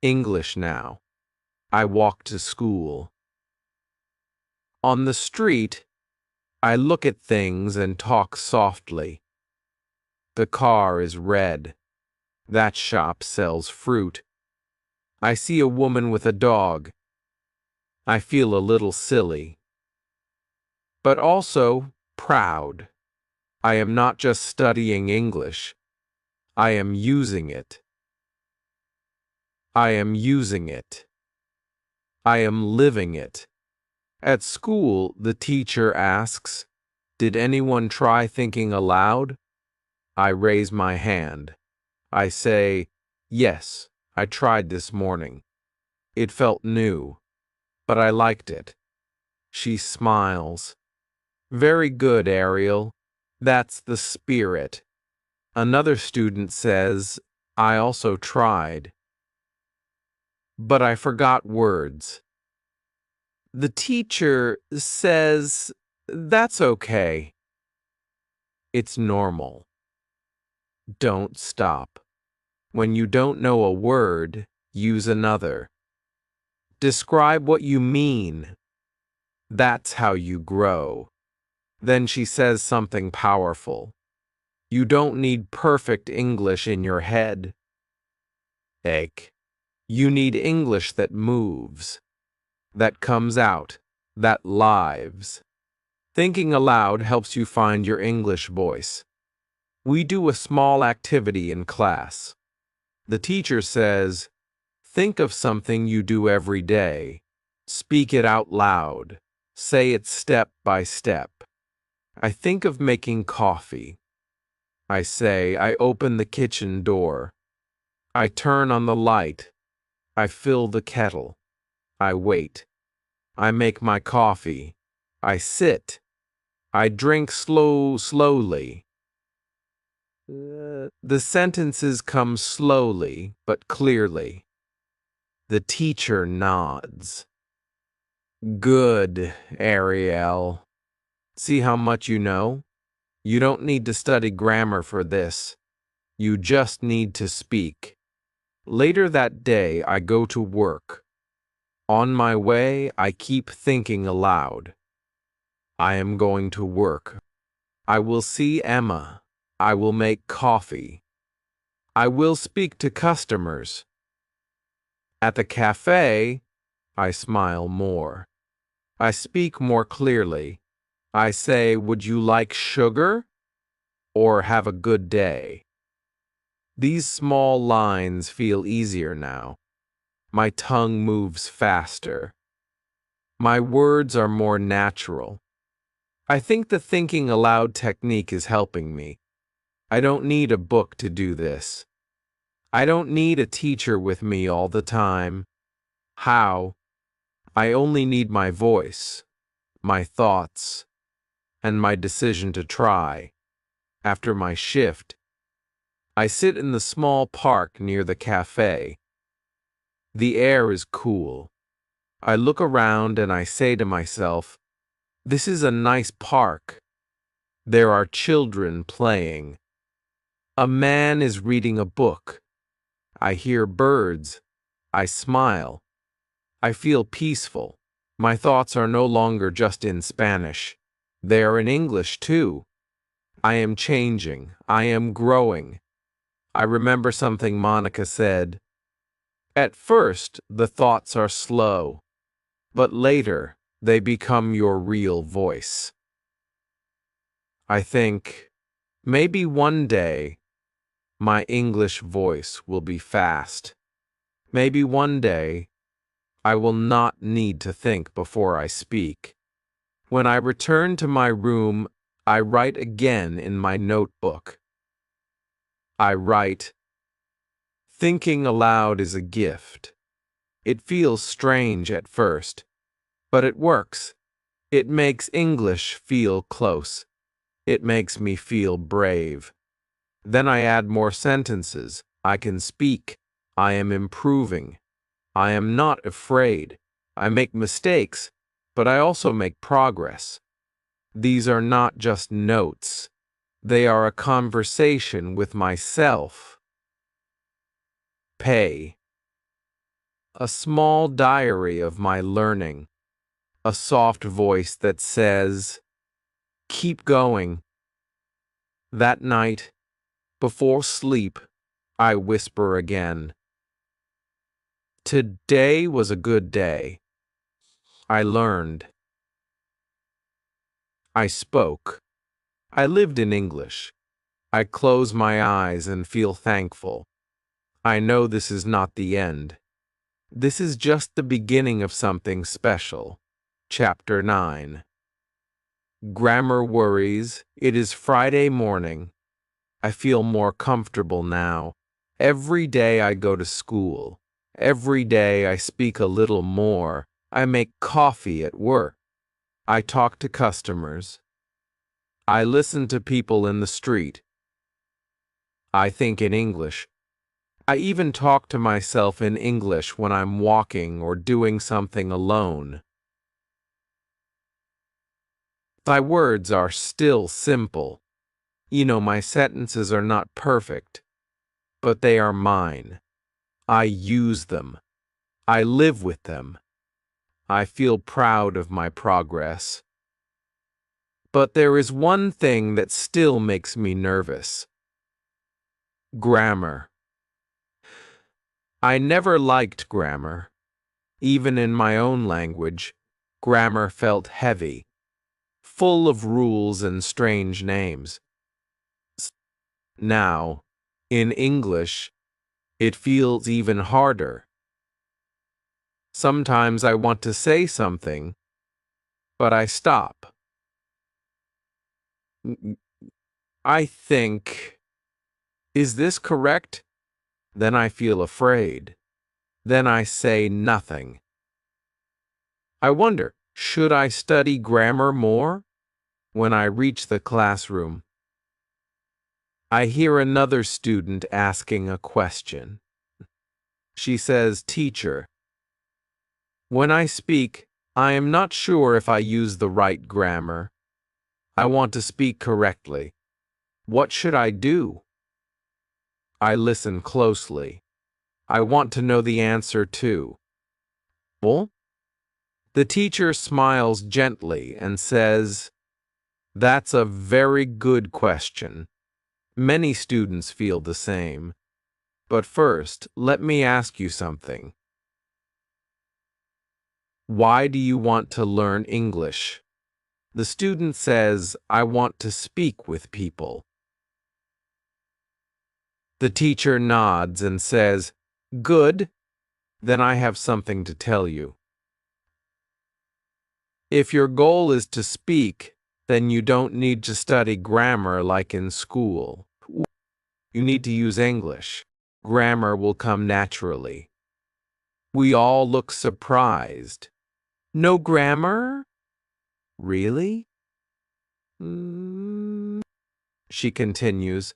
English now. I walk to school. On the street, I look at things and talk softly. The car is red. That shop sells fruit. I see a woman with a dog. I feel a little silly, but also proud. I am not just studying English. I am using it. I am using it. I am living it. At school, the teacher asks, "Did anyone try thinking aloud?" I raise my hand. I say, "Yes, I tried this morning. It felt new, but I liked it. She smiles. Very good, Ariel. That's the spirit. Another student says, I also tried, but I forgot words. The teacher says, that's okay. It's normal. Don't stop. When you don't know a word, use another. Describe what you mean. That's how you grow. Then she says something powerful. You don't need perfect English in your head. Egg. You need English that moves, that comes out, that lives. Thinking aloud helps you find your English voice. We do a small activity in class. The teacher says, think of something you do every day. Speak it out loud. Say it step by step. I think of making coffee. I say, I open the kitchen door. I turn on the light. I fill the kettle. I wait. I make my coffee. I sit. I drink slowly. The sentences come slowly but clearly. The teacher nods. Good, Ariel. See how much you know? You don't need to study grammar for this. You just need to speak. Later that day, I go to work. On my way, I keep thinking aloud. I am going to work. I will see Emma. I will make coffee. I will speak to customers. At the cafe, I smile more. I speak more clearly. I say, would you like sugar? Or have a good day. These small lines feel easier now. My tongue moves faster. My words are more natural. I think the thinking aloud technique is helping me. I don't need a book to do this. I don't need a teacher with me all the time. How? I only need my voice, my thoughts, and my decision to try. After my shift, I sit in the small park near the cafe. The air is cool. I look around and I say to myself, this is a nice park. There are children playing. A man is reading a book. I hear birds. I smile. I feel peaceful. My thoughts are no longer just in Spanish. They are in English too. I am changing. I am growing. I remember something Monica said. At first, the thoughts are slow, but later, they become your real voice. I think, maybe one day, my English voice will be fast. Maybe one day, I will not need to think before I speak. When I return to my room, I write again in my notebook. I write, thinking aloud is a gift. It feels strange at first, but it works. It makes English feel close. It makes me feel brave. Then I add more sentences. I can speak. I am improving. I am not afraid. I make mistakes, but I also make progress. These are not just notes. They are a conversation with myself. Pay. A small diary of my learning. A soft voice that says, keep going. That night, before sleep, I whisper again. Today was a good day. I learned. I spoke. I lived in English. I close my eyes and feel thankful. I know this is not the end. This is just the beginning of something special. Chapter 9. Grammar worries. It is Friday morning. I feel more comfortable now. Every day I go to school. Every day I speak a little more. I make coffee at work. I talk to customers. I listen to people in the street. I think in English. I even talk to myself in English when I'm walking or doing something alone. My words are still simple. My sentences are not perfect, but they are mine. I use them. I live with them. I feel proud of my progress. But there is one thing that still makes me nervous. Grammar. I never liked grammar. Even in my own language, grammar felt heavy, full of rules and strange names. Now, in English, it feels even harder. Sometimes I want to say something, but I stop. I think, is this correct? Then I feel afraid. Then I say nothing. I wonder, should I study grammar more? When I reach the classroom, I hear another student asking a question. She says, "Teacher, when I speak, I am not sure if I use the right grammar. I want to speak correctly. What should I do?" I listen closely. I want to know the answer too. Well, the teacher smiles gently and says, "That's a very good question. Many students feel the same. But first, let me ask you something. Why do you want to learn English?" The student says, "I want to speak with people." The teacher nods and says, "Good, then I have something to tell you. If your goal is to speak, then you don't need to study grammar like in school. You need to use English. Grammar will come naturally." We all look surprised. "No grammar? Really?" She continues,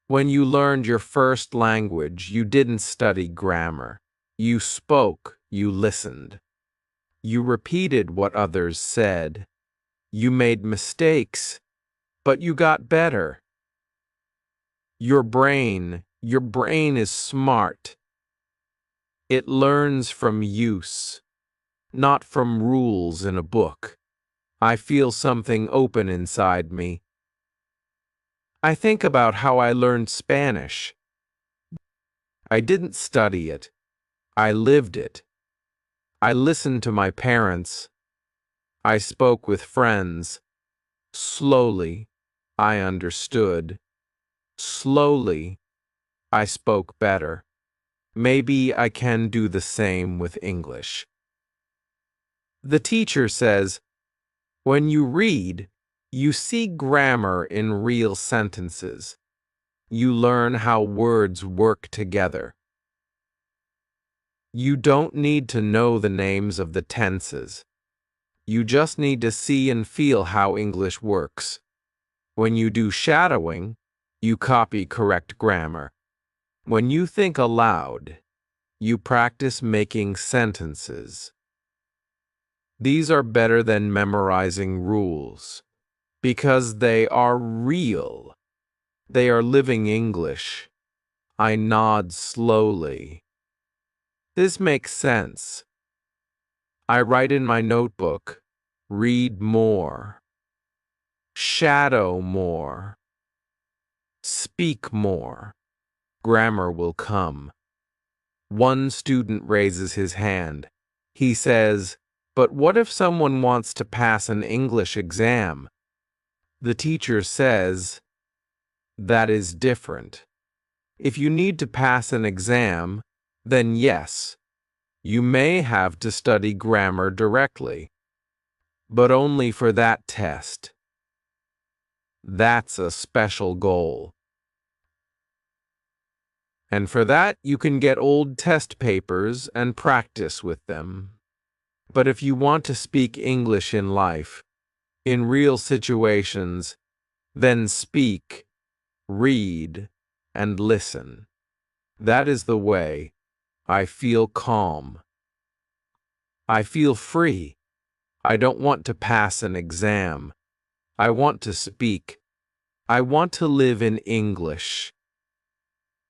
"When you learned your first language, you didn't study grammar. You spoke, you listened. You repeated what others said. You made mistakes, but you got better. Your brain is smart. It learns from use, not from rules in a book." I feel something open inside me. I think about how I learned Spanish. I didn't study it. I lived it. I listened to my parents. I spoke with friends. Slowly, I understood. Slowly, I spoke better. Maybe I can do the same with English. The teacher says, "When you read, you see grammar in real sentences. You learn how words work together. You don't need to know the names of the tenses. You just need to see and feel how English works. When you do shadowing, you copy correct grammar. When you think aloud, you practice making sentences. These are better than memorizing rules, because they are real. They are living English." I nod slowly. This makes sense. I write in my notebook, "Read more. Shadow more. Speak more. Grammar will come." One student raises his hand. He says, "But what if someone wants to pass an English exam?" The teacher says, "That is different. If you need to pass an exam, then yes, you may have to study grammar directly, but only for that test. That's a special goal. And for that, you can get old test papers and practice with them." But if you want to speak English in life, in real situations, then speak, read, and listen. That is the way. I feel calm. I feel free. I don't want to pass an exam. I want to speak. I want to live in English.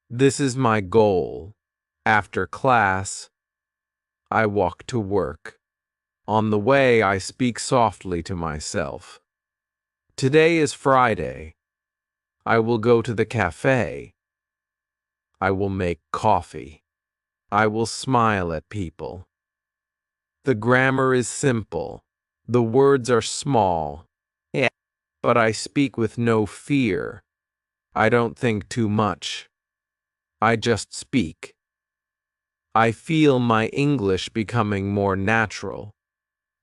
This is my goal. After class, I walk to work. On the way, I speak softly to myself. Today is Friday. I will go to the cafe. I will make coffee. I will smile at people. The grammar is simple. The words are small. Yeah. But I speak with no fear. I don't think too much. I just speak. I feel my English becoming more natural.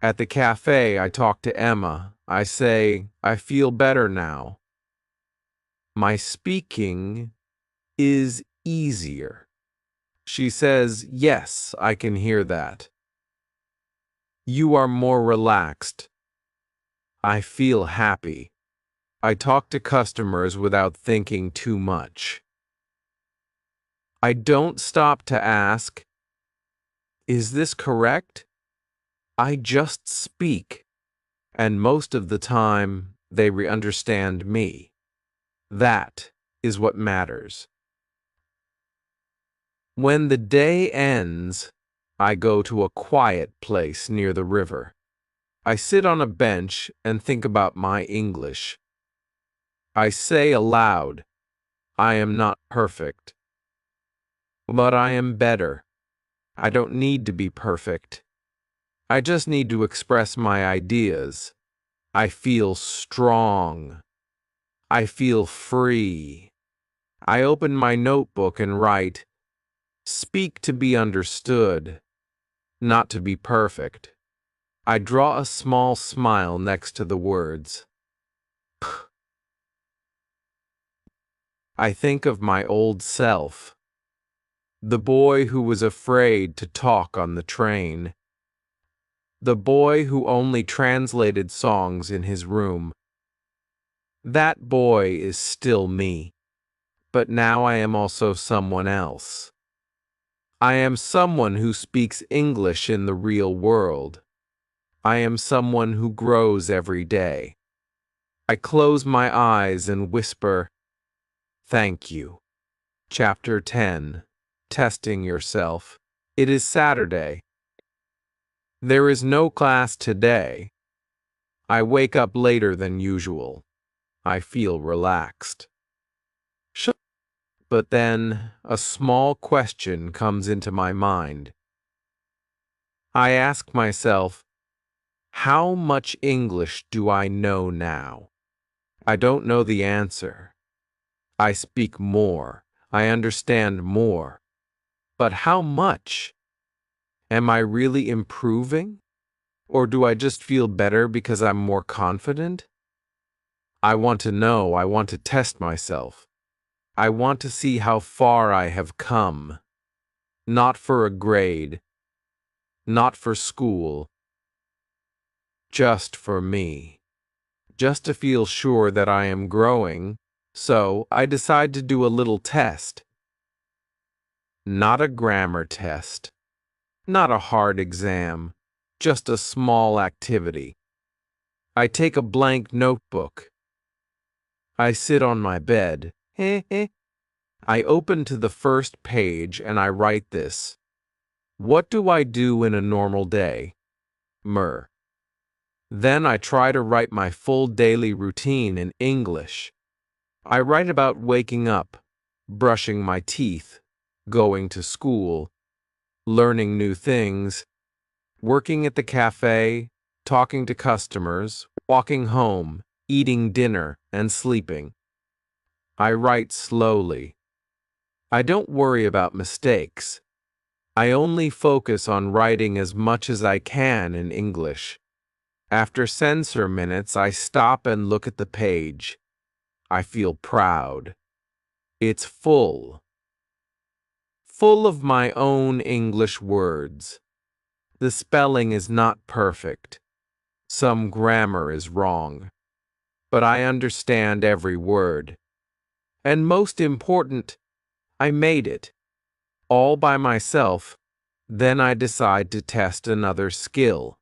At the cafe, I talk to Emma. I say, I feel better now. My speaking is easier. She says, yes, I can hear that. You are more relaxed. I feel happy. I talk to customers without thinking too much. I don't stop to ask, is this correct? I just speak, and most of the time they understand me. That is what matters. When the day ends, I go to a quiet place near the river. I sit on a bench and think about my English. I say aloud, I am not perfect, but I am better. I don't need to be perfect. I just need to express my ideas. I feel strong. I feel free. I open my notebook and write, speak to be understood, not to be perfect. I draw a small smile next to the words. I think of my old self, the boy who was afraid to talk on the train, the boy who only translated songs in his room. That boy is still me, but now I am also someone else. I am someone who speaks English in the real world. I am someone who grows every day. I close my eyes and whisper, thank you. Chapter 10. Testing Yourself. It is Saturday. There is no class today. I wake up later than usual. I feel relaxed. But then a small question comes into my mind. I ask myself, how much English do I know now? I don't know the answer. I speak more. I understand more. But how much? Am I really improving? Or do I just feel better because I'm more confident? I want to know. I want to test myself. I want to see how far I have come. Not for a grade. Not for school. Just for me. Just to feel sure that I am growing. So I decide to do a little test. Not a grammar test. Not a hard exam. Just a small activity. I take a blank notebook. I sit on my bed. I open to the first page and I write this. What do I do in a normal day? Then I try to write my full daily routine in English. I write about waking up, brushing my teeth, going to school, learning new things, working at the cafe, talking to customers, walking home, eating dinner, and sleeping. I write slowly. I don't worry about mistakes. I only focus on writing as much as I can in English. After censor minutes, I stop and look at the page. I feel proud. It's full. Full of my own English words. The spelling is not perfect. Some grammar is wrong. But I understand every word. And most important, I made it. All by myself. Then I decide to test another skill.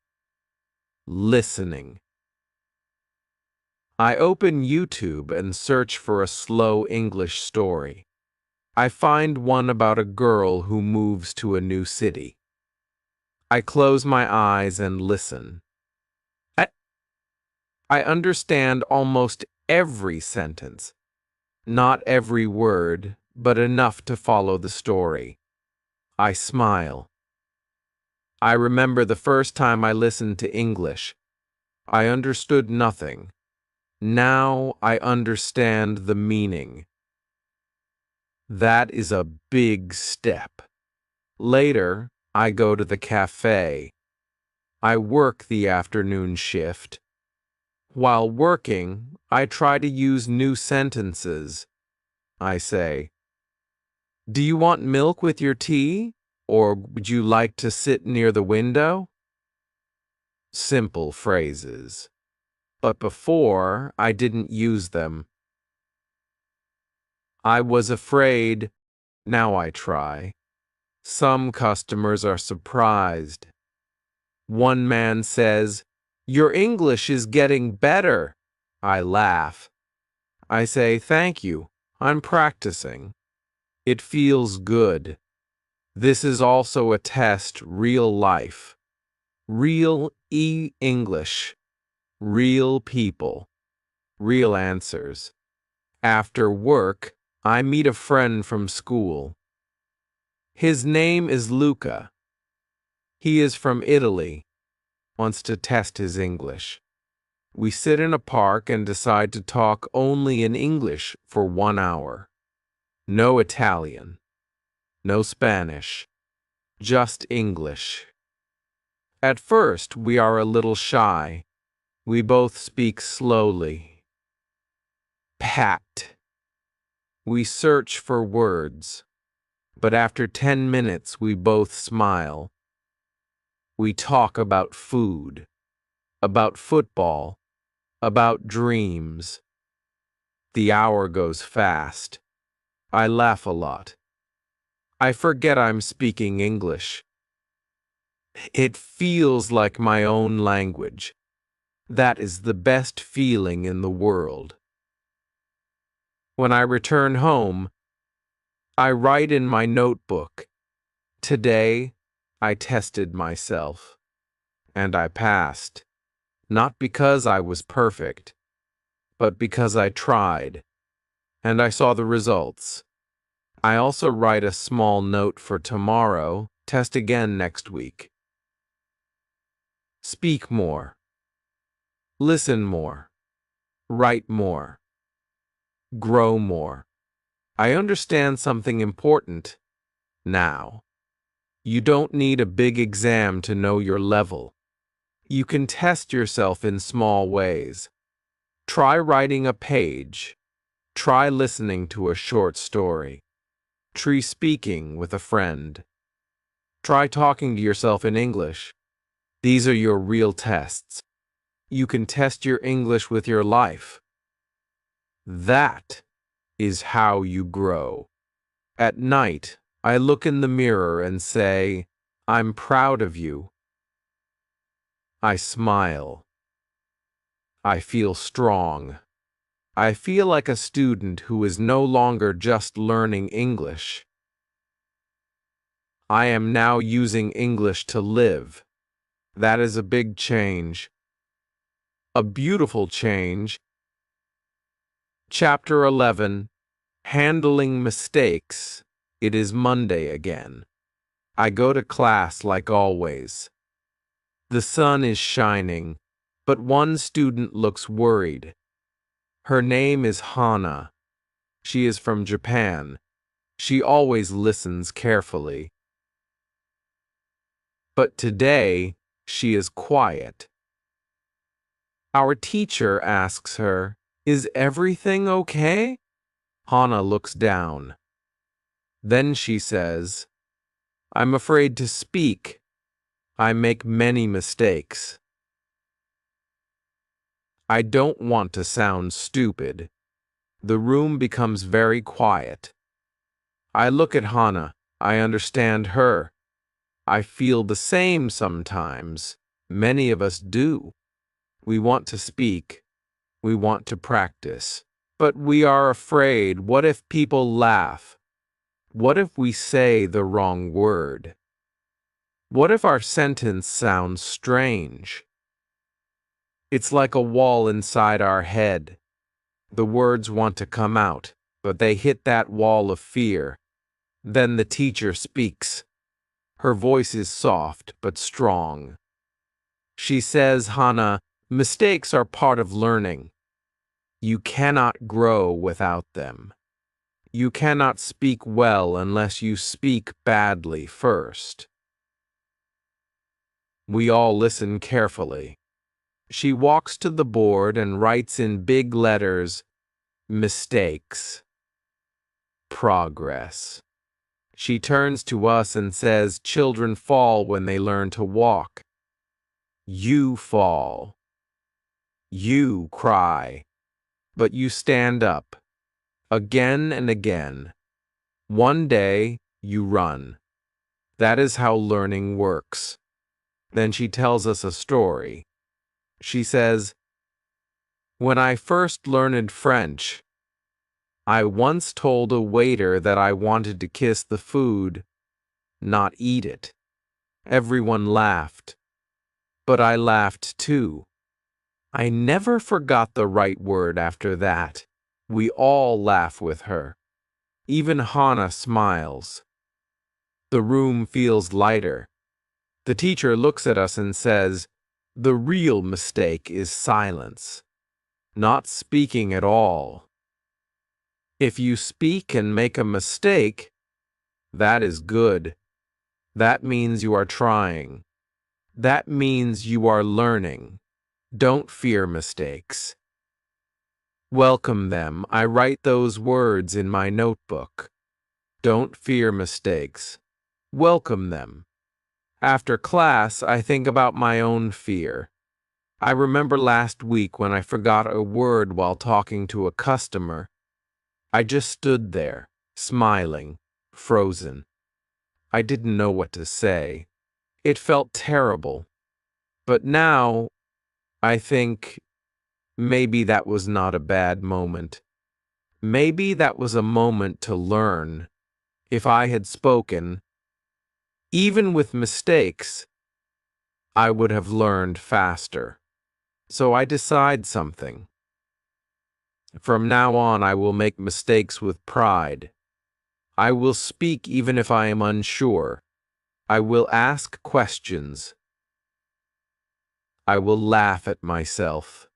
Listening. I open YouTube and search for a slow English story. I find one about a girl who moves to a new city. I close my eyes and listen. I understand almost every sentence. Not every word, but enough to follow the story. I smile. I remember the first time I listened to English. I understood nothing. Now I understand the meaning. That is a big step. Later, I go to the cafe. I work the afternoon shift. While working, I try to use new sentences. I say, "Do you want milk with your tea? Or would you like to sit near the window?" Simple phrases. But before, I didn't use them. I was afraid. Now I try. Some customers are surprised. One man says, "Your English is getting better." I laugh. I say, "Thank you. I'm practicing." It feels good. This is also a test, real life. Real English. Real people. Real answers. After work, I meet a friend from school. His name is Luca. He is from Italy. Wants to test his English. We sit in a park and decide to talk only in English for 1 hour. No Italian. No Spanish. Just English. At first, we are a little shy. We both speak slowly. Pat. We search for words. But after 10 minutes, we both smile. We talk about food, about football, about dreams. The hour goes fast. I laugh a lot. I forget I'm speaking English. It feels like my own language. That is the best feeling in the world. When I return home, I write in my notebook, "Today, I tested myself, and I passed, not because I was perfect, but because I tried, and I saw the results." I also write a small note for tomorrow, test again next week. Speak more. Listen more. Write more. Grow more. I understand something important now. You don't need a big exam to know your level. You can test yourself in small ways. Try writing a page. Try listening to a short story. Try speaking with a friend. Try talking to yourself in English. These are your real tests. You can test your English with your life. That is how you grow. At night, I look in the mirror and say, "I'm proud of you." I smile. I feel strong. I feel like a student who is no longer just learning English. I am now using English to live. That is a big change. A beautiful change. Chapter 11. Handling Mistakes. It is Monday again. I go to class like always. The sun is shining, but one student looks worried. Her name is Hana. She is from Japan. She always listens carefully. But today, she is quiet. Our teacher asks her, "Is everything okay?" Hana looks down. Then she says, "I'm afraid to speak. I make many mistakes. I don't want to sound stupid. The room becomes very quiet. I look at Hannah. I understand her. I feel the same sometimes. Many of us do. We want to speak. We want to practice. But we are afraid. What if people laugh? What if we say the wrong word? What if our sentence sounds strange? It's like a wall inside our head. The words want to come out, but they hit that wall of fear. Then the teacher speaks. Her voice is soft but strong. She says, Hannah, mistakes are part of learning. You cannot grow without them. You cannot speak well unless you speak badly first. We all listen carefully. She walks to the board and writes in big letters, mistakes, progress. She turns to us and says, children fall when they learn to walk. You fall. You cry. But you stand up. Again and again. One day, you run. That is how learning works. Then she tells us a story. She says, when I first learned French, I once told a waiter that I wanted to kiss the food, not eat it. Everyone laughed. But I laughed too. I never forgot the right word after that. We all laugh with her. Even Hannah smiles. The room feels lighter. The teacher looks at us and says, the real mistake is silence, not speaking at all. If you speak and make a mistake, that is good. That means you are trying. That means you are learning. Don't fear mistakes. Welcome them. I write those words in my notebook. Don't fear mistakes. Welcome them. After class, I think about my own fear. I remember last week when I forgot a word while talking to a customer. I just stood there, smiling, frozen. I didn't know what to say. It felt terrible. But now, I think, maybe that was not a bad moment. Maybe that was a moment to learn. If I had spoken, even with mistakes, I would have learned faster. So I decide something. From now on, I will make mistakes with pride. I will speak even if I am unsure. I will ask questions. I will laugh at myself.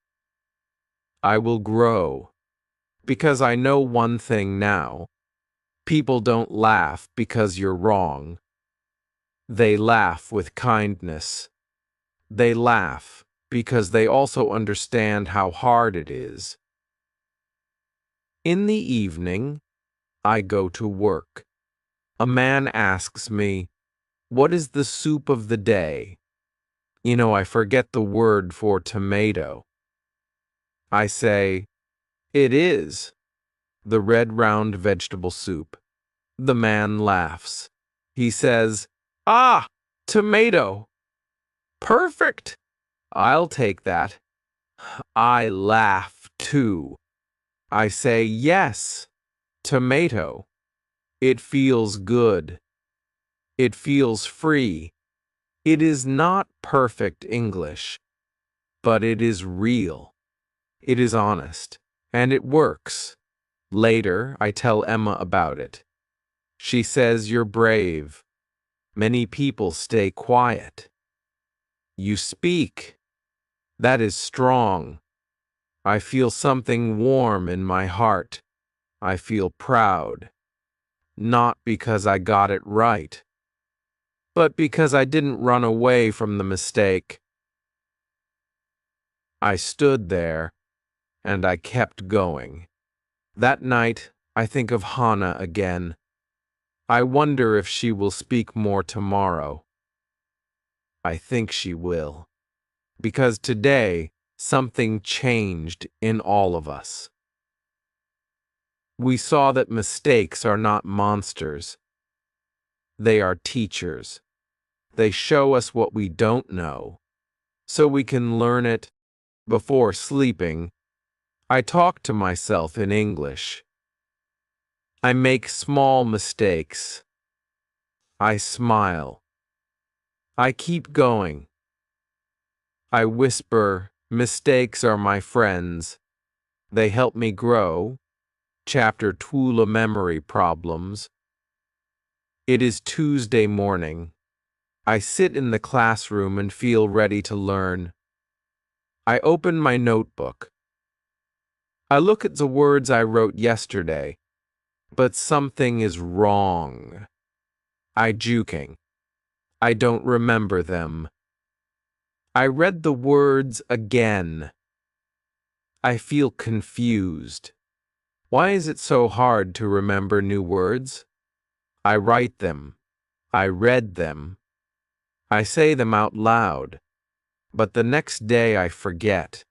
I will grow. Because I know one thing now. People don't laugh because you're wrong. They laugh with kindness. They laugh because they also understand how hard it is. In the evening, I go to work. A man asks me, what is the soup of the day? I forget the word for tomato. I say, it is the red round vegetable soup. The man laughs. He says, ah, tomato. Perfect. I'll take that. I laugh too. I say, yes, tomato. It feels good. It feels free. It is not perfect English, but it is real. It is honest, and it works. Later, I tell Emma about it. She says, you're brave. Many people stay quiet. You speak. That is strong. I feel something warm in my heart. I feel proud. Not because I got it right, but because I didn't run away from the mistake. I stood there, and I kept going. That night, I think of Hannah again. I wonder if she will speak more tomorrow. I think she will. Because today, something changed in all of us. We saw that mistakes are not monsters. They are teachers. They show us what we don't know, so we can learn it. Before sleeping, I talk to myself in English. I make small mistakes. I smile. I keep going. I whisper, mistakes are my friends. They help me grow. Chapter 2, Memory Problems. It is Tuesday morning. I sit in the classroom and feel ready to learn. I open my notebook. I look at the words I wrote yesterday, but something is wrong. I juking. I don't remember them. I read the words again. I feel confused. Why is it so hard to remember new words? I write them. I read them. I say them out loud. But the next day I forget.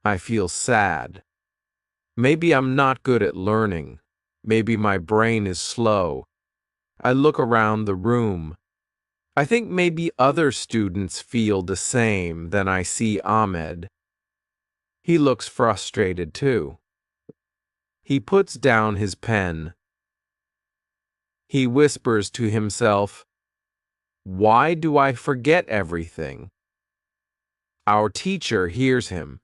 I feel sad. Maybe I'm not good at learning. Maybe my brain is slow. I look around the room. I think maybe other students feel the same. Then I see Ahmed. He looks frustrated too. He puts down his pen. He whispers to himself, "Why do I forget everything?" Our teacher hears him.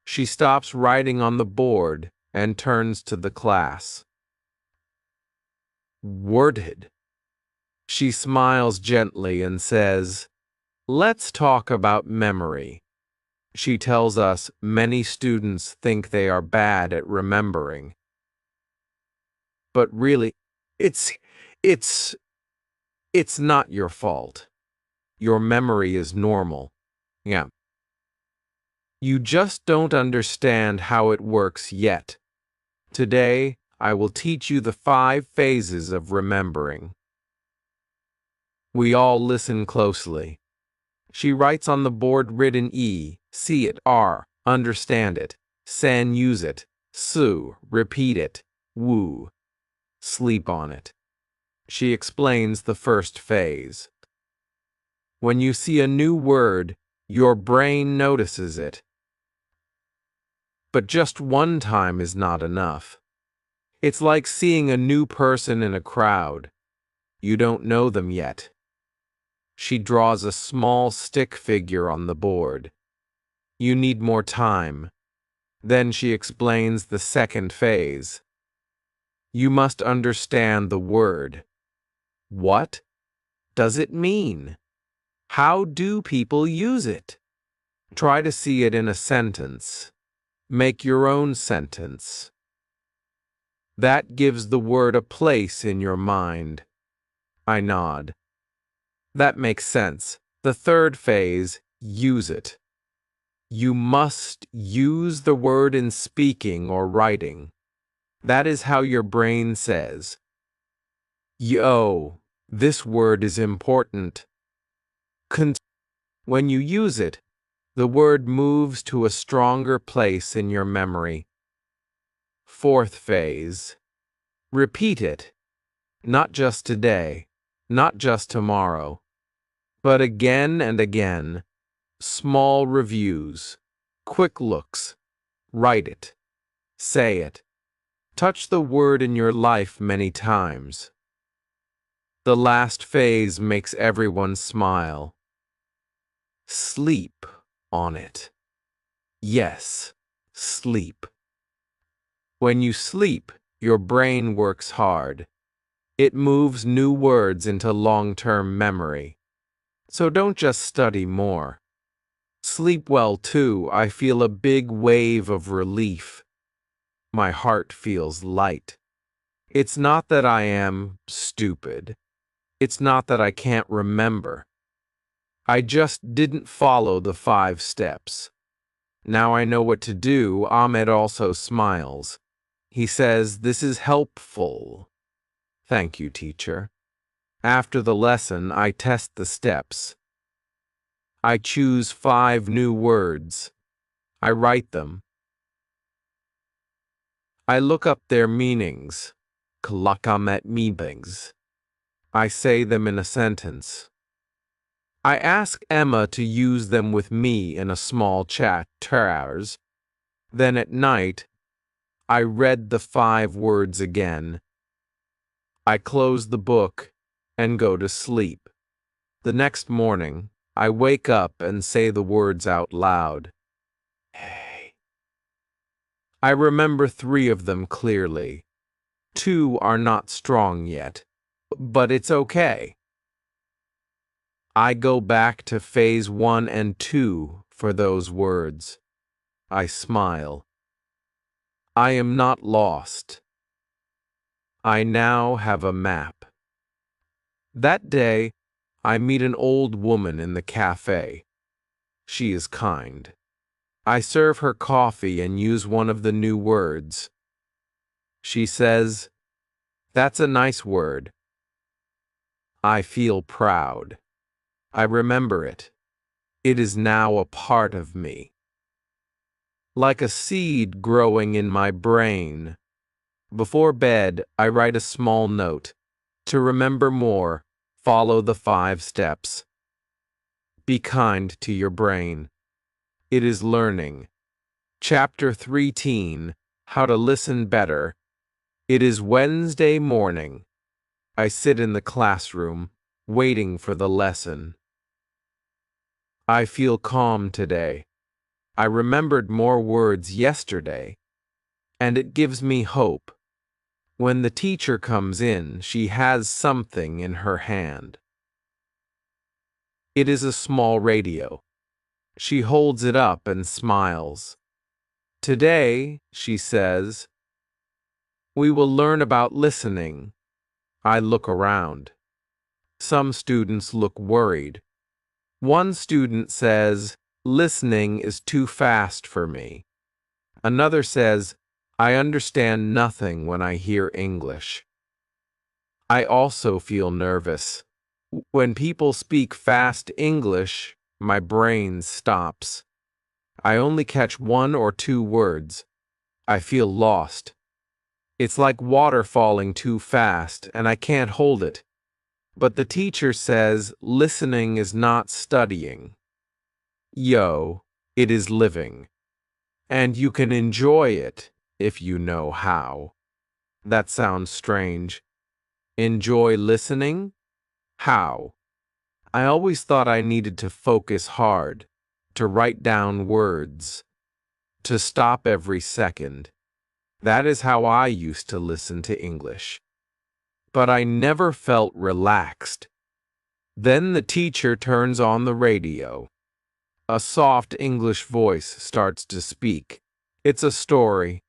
She stops writing on the board and turns to the class. Worded. She smiles gently and says, "Let's talk about memory." She tells us many students think they are bad at remembering. But really, it's it's not your fault. Your memory is normal. Yeah. You just don't understand how it works yet. Today, I will teach you the 5 phases of remembering. We all listen closely. She writes on the board written E, see it, R, understand it, San, use it, Su, repeat it, Wu, sleep on it. She explains the first phase. When you see a new word, your brain notices it. But just one time is not enough. It's like seeing a new person in a crowd. You don't know them yet. She draws a small stick figure on the board. You need more time. Then she explains the second phase. You must understand the word. What does it mean? How do people use it? Try to see it in a sentence. Make your own sentence. That gives the word a place in your mind. I nod. That makes sense. The third phase, use it. You must use the word in speaking or writing. That is how your brain says, "Yo, this word is important." When you use it, the word moves to a stronger place in your memory. Fourth phase, repeat it. Not just today, not just tomorrow, but again and again. Small reviews, quick looks. Write it. Say it. Touch the word in your life many times. The last phase makes everyone smile. Sleep on it. Yes, sleep. When you sleep, your brain works hard. It moves new words into long-term memory. So don't just study more. Sleep well too. I feel a big wave of relief. My heart feels light. It's not that I am stupid. It's not that I can't remember. I just didn't follow the 5 steps. Now I know what to do. Ahmed also smiles. He says, "This is helpful." Thank you, teacher. After the lesson, I test the steps. I choose 5 new words. I write them. I look up their meanings. Kalakamet meanings. I say them in a sentence. I ask Emma to use them with me in a small chat 2 hours. Then at night, I read the 5 words again. I close the book and go to sleep. The next morning, I wake up and say the words out loud. Hey. I remember 3 of them clearly. 2 are not strong yet, but it's okay. I go back to phase 1 and 2 for those words. I smile. I am not lost. I now have a map. That day, I meet an old woman in the cafe. She is kind. I serve her coffee and use one of the new words. She says, "That's a nice word." I feel proud. I remember it. It is now a part of me. Like a seed growing in my brain. Before bed, I write a small note. To remember more, follow the 5 steps. Be kind to your brain. It is learning. Chapter 13, How to Listen Better. It is Wednesday morning. I sit in the classroom, waiting for the lesson. I feel calm today. I remembered more words yesterday, and it gives me hope. When the teacher comes in, she has something in her hand. It is a small radio. She holds it up and smiles. Today, she says, we will learn about listening. I look around. Some students look worried. One student says, listening is too fast for me. Another says, I understand nothing when I hear English. I also feel nervous. When people speak fast English, my brain stops. I only catch 1 or 2 words. I feel lost. It's like water falling too fast, and I can't hold it. But the teacher says listening is not studying. It is living. And you can enjoy it if you know how. That sounds strange. Enjoy listening? How? I always thought I needed to focus hard, to write down words, to stop every second. That is how I used to listen to English. But I never felt relaxed. Then the teacher turns on the radio. A soft English voice starts to speak. It's a story.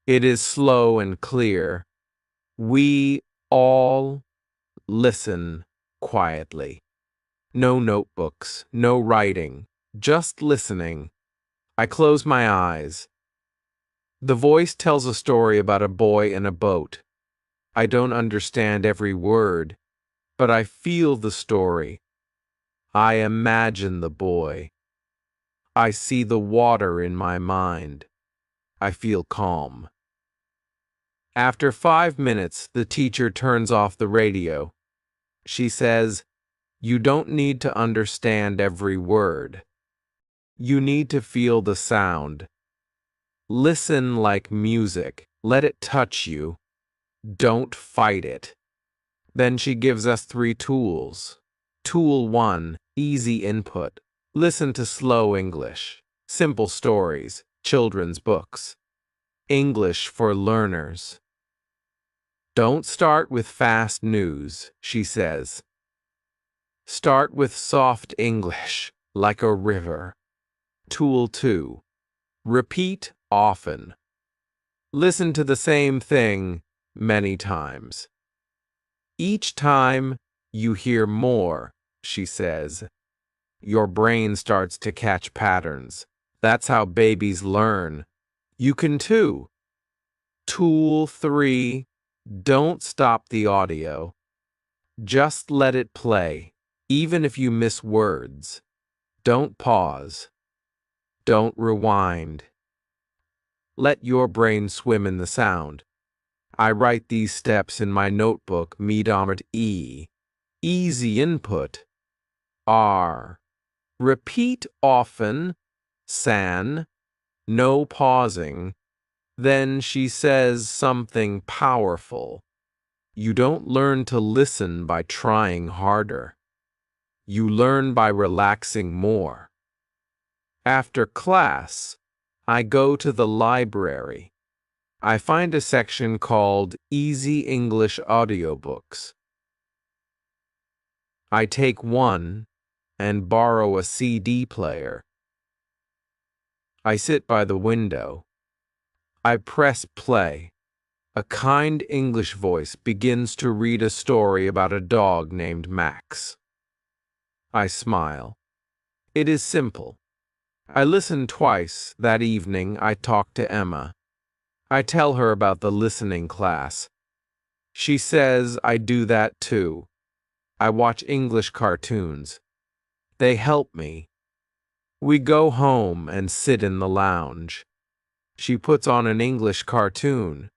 It is slow and clear. We all listen quietly. No notebooks, no writing, just listening. I close my eyes. The voice tells a story about a boy in a boat. I don't understand every word, but I feel the story. I imagine the boy. I see the water in my mind. I feel calm. After 5 minutes, the teacher turns off the radio. She says, you don't need to understand every word. You need to feel the sound. Listen like music. Let it touch you. Don't fight it. Then she gives us 3 tools. Tool 1, easy input. Listen to slow English, simple stories, children's books. English for learners. Don't start with fast news, she says. Start with soft English, like a river. Tool 2. Repeat often. Listen to the same thing many times. Each time you hear more, she says, your brain starts to catch patterns. That's how babies learn. You can too. Tool 3. Don't stop the audio. Just let it play, even if you miss words. Don't pause. Don't rewind. Let your brain swim in the sound. I write these steps in my notebook, Medomert E. Easy input. R. Repeat often. San. No pausing. Then she says something powerful. You don't learn to listen by trying harder. You learn by relaxing more. After class, I go to the library. I find a section called Easy English Audiobooks. I take one and borrow a CD player. I sit by the window. I press play. A kind English voice begins to read a story about a dog named Max. I smile. It is simple. I listen twice. That evening, I talk to Emma. I tell her about the listening class. She says I do that too. I watch English cartoons. They help me. We go home and sit in the lounge. She puts on an English cartoon.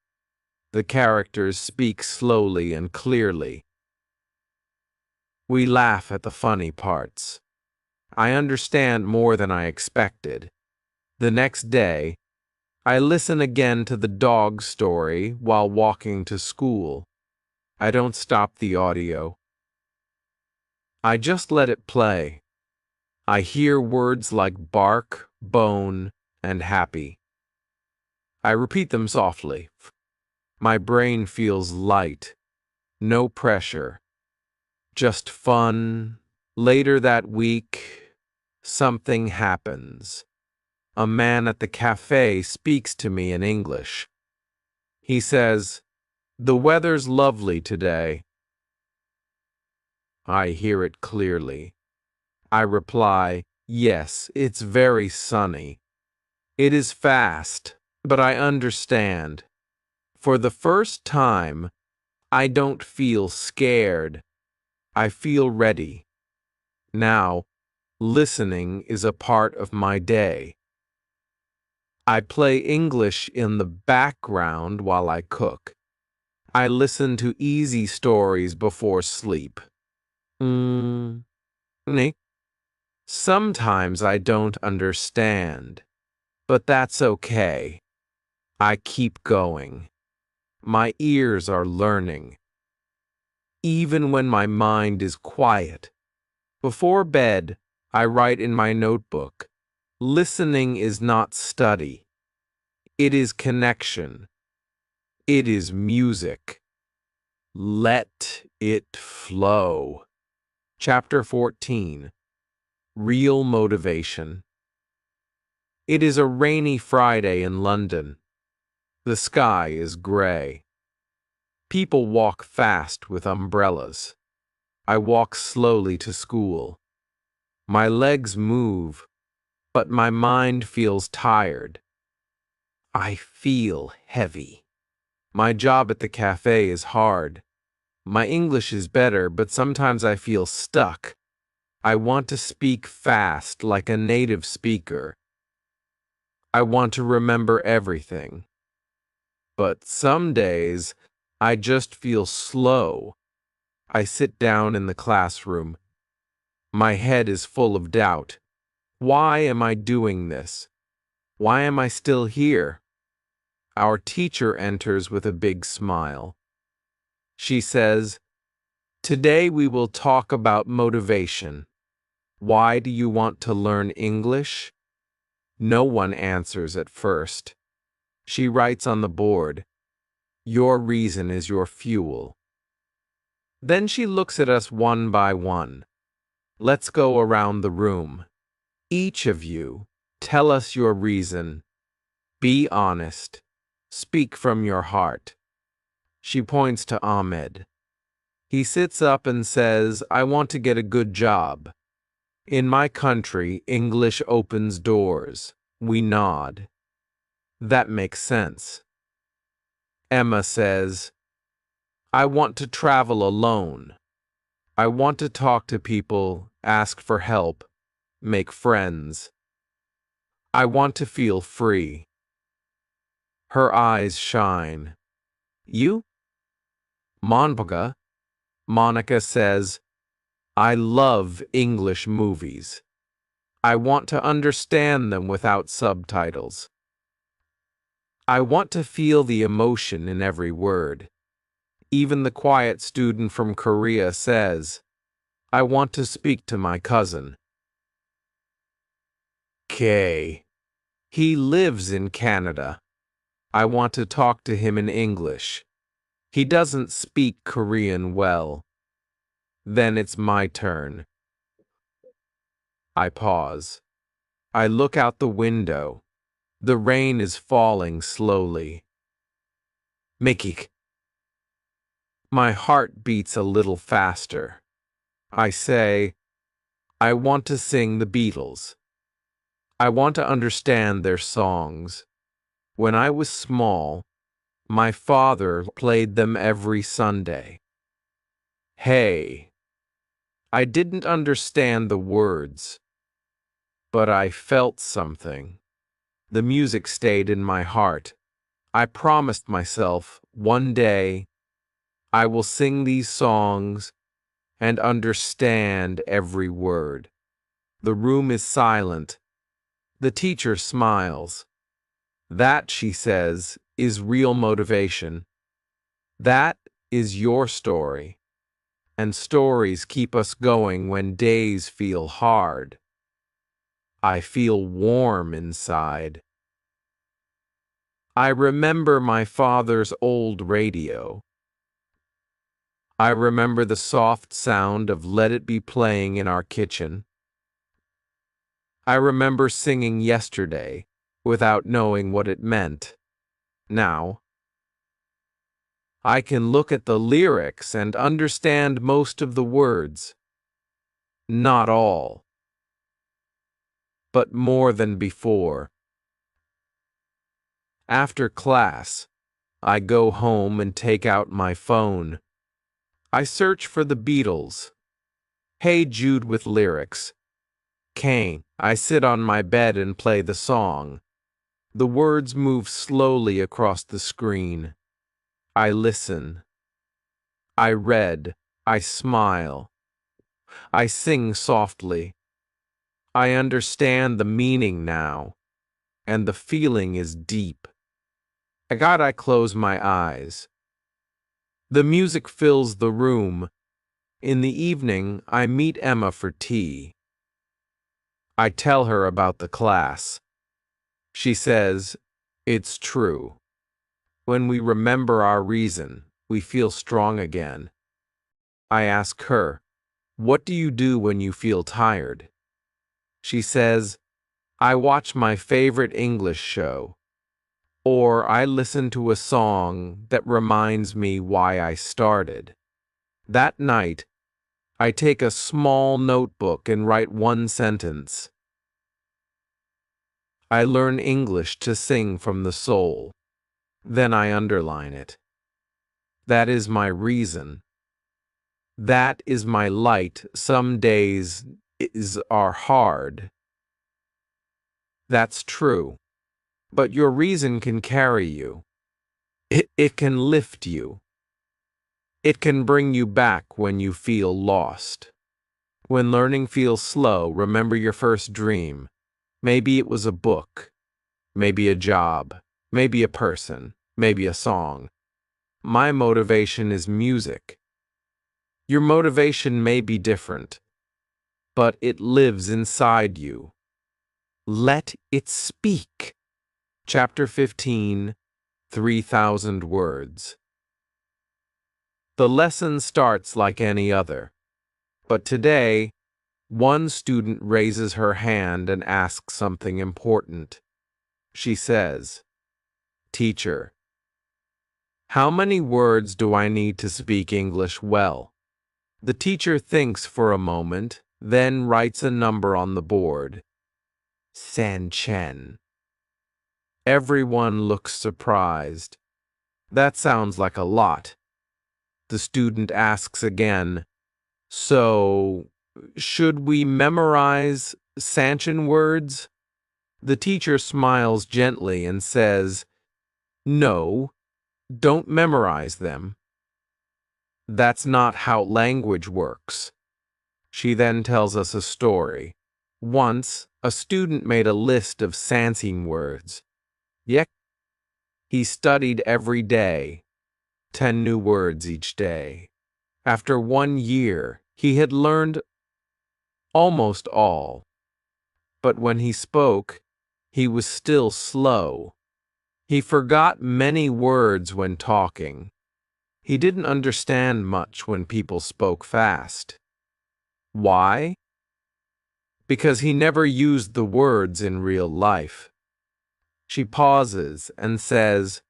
The characters speak slowly and clearly. We laugh at the funny parts. I understand more than I expected. The next day, I listen again to the dog story while walking to school. I don't stop the audio. I just let it play. I hear words like bark, bone, and happy. I repeat them softly. My brain feels light. No pressure. Just fun. Later that week, something happens. A man at the cafe speaks to me in English. He says, "The weather's lovely today." I hear it clearly. I reply, "Yes, it's very sunny." It is fast, but I understand. For the first time, I don't feel scared. I feel ready. Now, listening is a part of my day. I play English in the background while I cook. I listen to easy stories before sleep. Nick, sometimes I don't understand, but that's okay. I keep going. My ears are learning. Even when my mind is quiet. Before bed, I write in my notebook, listening is not study. It is connection. It is music. Let it flow. Chapter 14. Real Motivation. It is a rainy Friday in London. The sky is gray. People walk fast with umbrellas. I walk slowly to school. My legs move, but my mind feels tired. I feel heavy. My job at the cafe is hard. My English is better, but sometimes I feel stuck. I want to speak fast like a native speaker. I want to remember everything. But some days, I just feel slow. I sit down in the classroom. My head is full of doubt. Why am I doing this? Why am I still here? Our teacher enters with a big smile. She says, "Today we will talk about motivation. Why do you want to learn English?" No one answers at first. She writes on the board, "Your reason is your fuel." Then she looks at us one by one. Let's go around the room. Each of you, tell us your reason. Be honest. Speak from your heart. She points to Ahmed. He sits up and says, "I want to get a good job. In my country, English opens doors." We nod. That makes sense. Emma says, "I want to travel alone. I want to talk to people, ask for help. make friends. I want to feel free. Her eyes shine. You? Monica says, I love English movies. I want to understand them without subtitles. I want to feel the emotion in every word. Even the quiet student from Korea says, I want to speak to my cousin. Kay. He lives in Canada. I want to talk to him in English. He doesn't speak Korean well. Then it's my turn. I pause. I look out the window. The rain is falling slowly. Mikik. My heart beats a little faster. I say, I want to sing the Beatles. I want to understand their songs. When I was small, my father played them every Sunday. Hey. I didn't understand the words, but I felt something. The music stayed in my heart. I promised myself one day I will sing these songs and understand every word. The room is silent. The teacher smiles. That, she says, is real motivation. That is your story. And stories keep us going when days feel hard. I feel warm inside. I remember my father's old radio. I remember the soft sound of Let It Be playing in our kitchen. I remember singing yesterday without knowing what it meant. Now, I can look at the lyrics and understand most of the words. Not all, but more than before. After class, I go home and take out my phone. I search for the Beatles. Hey Jude with lyrics. Kane. I sit on my bed and play the song. The words move slowly across the screen. I listen. I read. I smile. I sing softly. I understand the meaning now, and the feeling is deep. I close my eyes. The music fills the room. In the evening, I meet Emma for tea. I tell her about the class. She says, it's true. When we remember our reason, we feel strong again. I ask her, what do you do when you feel tired? She says, I watch my favorite English show, or I listen to a song that reminds me why I started. That night, I take a small notebook and write one sentence. I learn English to sing from the soul. Then I underline it. That is my reason. That is my light. Some days are hard. That's true. But your reason can carry you. It can lift you. It can bring you back when you feel lost. When learning feels slow, remember your first dream. Maybe it was a book. Maybe a job. Maybe a person. Maybe a song. My motivation is music. Your motivation may be different, but it lives inside you. Let it speak. Chapter 15, 3,000 words. The lesson starts like any other, but today, one student raises her hand and asks something important. She says, Teacher, how many words do I need to speak English well? The teacher thinks for a moment, then writes a number on the board. San Chen. Everyone looks surprised. That sounds like a lot. The student asks again, so, should we memorize Sanchin words? The teacher smiles gently and says, "No, don't memorize them. That's not how language works." She then tells us a story. Once, a student made a list of Sanchin words. Yet, he studied every day, 10 new words each day. After 1 year, he had learned almost all. But when he spoke, he was still slow. He forgot many words when talking. He didn't understand much when people spoke fast. Why? Because he never used the words in real life. She pauses and says,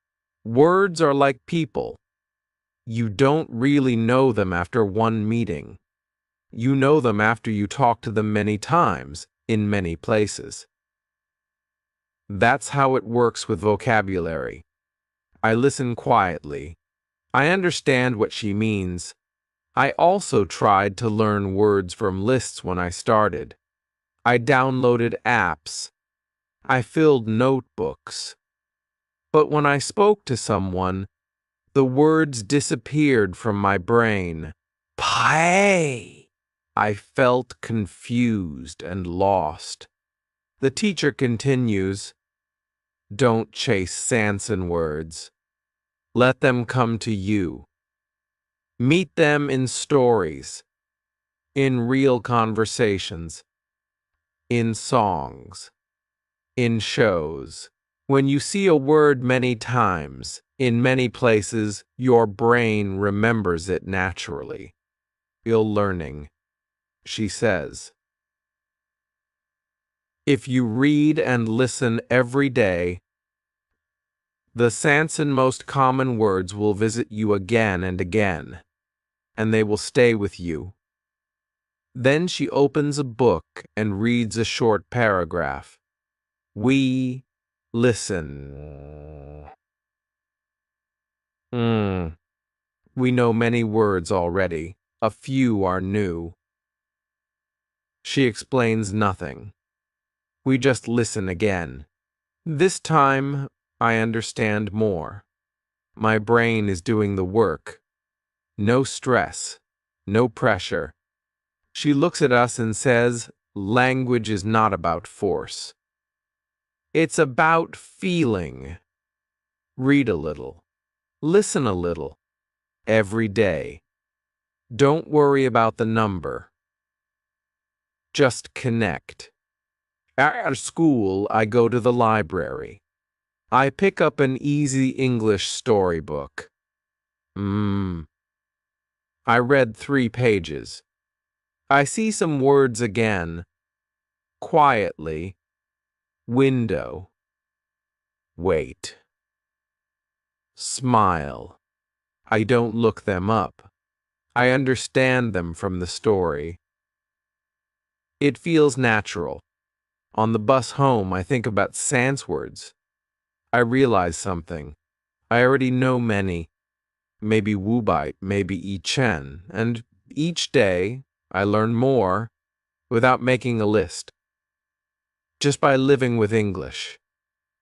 "Words are like people. You don't really know them after one meeting. You know them after you talk to them many times, in many places." That's how it works with vocabulary. I listen quietly. I understand what she means. I also tried to learn words from lists when I started. I downloaded apps. I filled notebooks. But when I spoke to someone, the words disappeared from my brain. Pie! I felt confused and lost. The teacher continues, "Don't chase Sanchin words. Let them come to you. Meet them in stories, in real conversations, in songs, in shows. When you see a word many times, in many places, your brain remembers it naturally." Ill learning, she says. If you read and listen every day, the Sanchin most common words will visit you again and again, and they will stay with you. Then she opens a book and reads a short paragraph. We listen. We know many words already. A few are new. She explains nothing. We just listen again. This time, I understand more. My brain is doing the work. No stress. No pressure. She looks at us and says, "Language is not about force. It's about feeling." Read a little. Listen a little. Every day. Don't worry about the number. Just connect. At school, I go to the library. I pick up an easy English storybook. I read 3 pages. I see some words again. Quietly. Window. Wait. Smile. I don't look them up. I understand them from the story. It feels natural. On the bus home, I think about Sanchin words. I realize something. I already know many. Maybe Wubite, maybe Ichen, and each day I learn more without making a list. Just by living with English.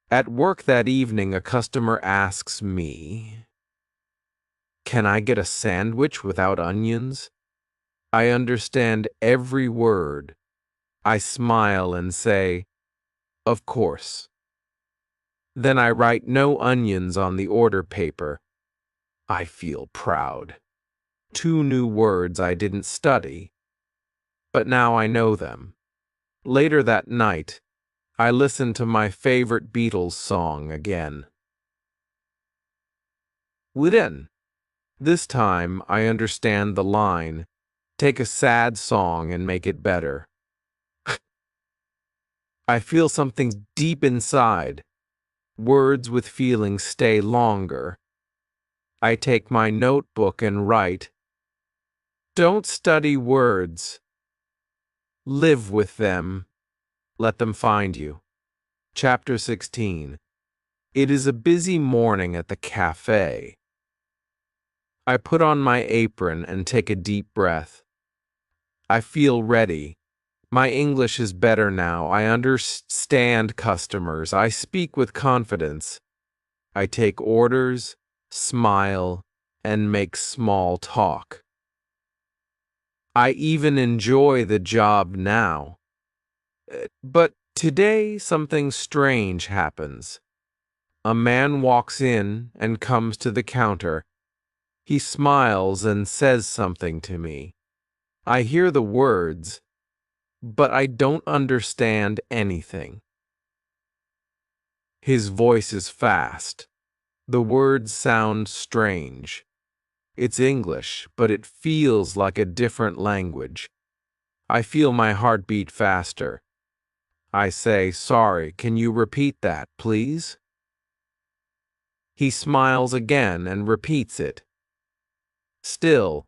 At work that evening, a customer asks me, "Can I get a sandwich without onions?" I understand every word. I smile and say, "Of course." Then I write "no onions" on the order paper. I feel proud. 2 new words I didn't study, but now I know them. Later that night, I listened to my favorite Beatles song again. Within. This time, I understand the line, "Take a sad song and make it better." I feel something deep inside. Words with feelings stay longer. I take my notebook and write, "Don't study words. Live with them. Let them find you." Chapter 16. It is a busy morning at the cafe. I put on my apron and take a deep breath. I feel ready. My English is better now. I understand customers. I speak with confidence. I take orders, smile, and make small talk. I even enjoy the job now. But today something strange happens. A man walks in and comes to the counter. He smiles and says something to me. I hear the words, but I don't understand anything. His voice is fast. The words sound strange. It's English, but it feels like a different language. I feel my heart beat faster. I say, "Sorry, can you repeat that, please?" He smiles again and repeats it. Still,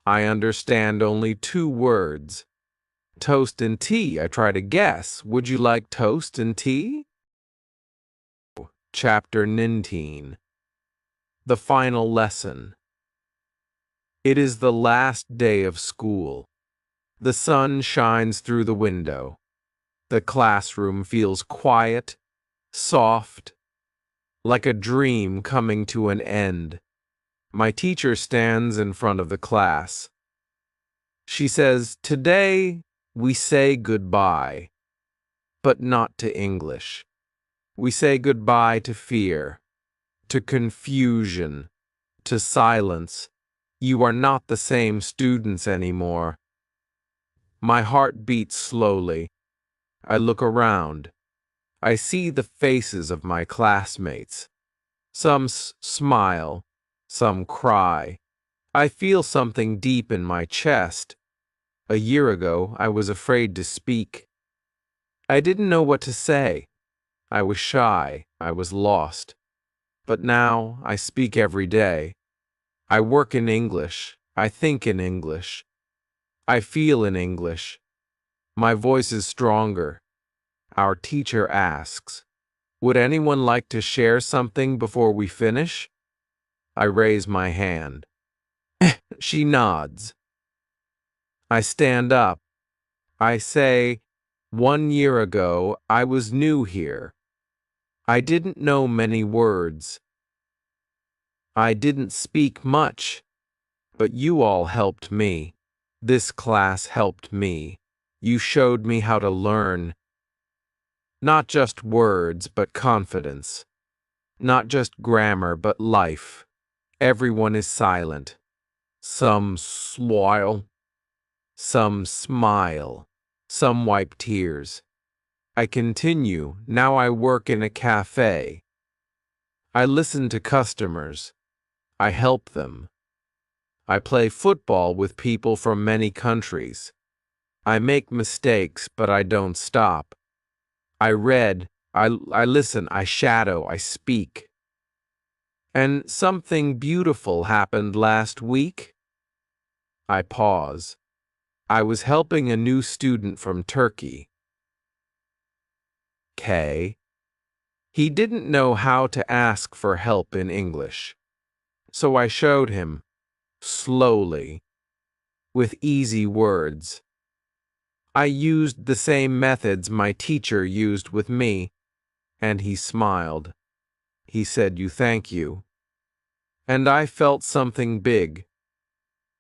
I understand only two words. Toast and tea. I try to guess. Would you like toast and tea? Chapter 19. The final lesson. It is the last day of school. The sun shines through the window. The classroom feels quiet, soft, like a dream coming to an end. My teacher stands in front of the class. She says, "Today we say goodbye, but not to English. We say goodbye to fear, to confusion, to silence. You are not the same students anymore." My heart beats slowly. I look around. I see the faces of my classmates. Some smile, some cry. I feel something deep in my chest. A year ago, I was afraid to speak. I didn't know what to say. I was shy. I was lost. But now I speak every day. I work in English. I think in English. I feel in English. My voice is stronger. Our teacher asks, "Would anyone like to share something before we finish?" I raise my hand. She nods. I stand up. I say, "1 year ago, I was new here. I didn't know many words. I didn't speak much, but you all helped me. This class helped me. You showed me how to learn. Not just words, but confidence. Not just grammar, but life." Everyone is silent. Some smile. Some smile. Some wipe tears. I continue. Now I work in a cafe. I listen to customers. I help them. I play football with people from many countries. I make mistakes, but I don't stop. I read. I listen. I shadow. I speak. And something beautiful happened last week. I pause. I was helping a new student from Turkey. K. He didn't know how to ask for help in English. So I showed him, slowly, with easy words. I used the same methods my teacher used with me, and he smiled. He said, thank you. And I felt something big.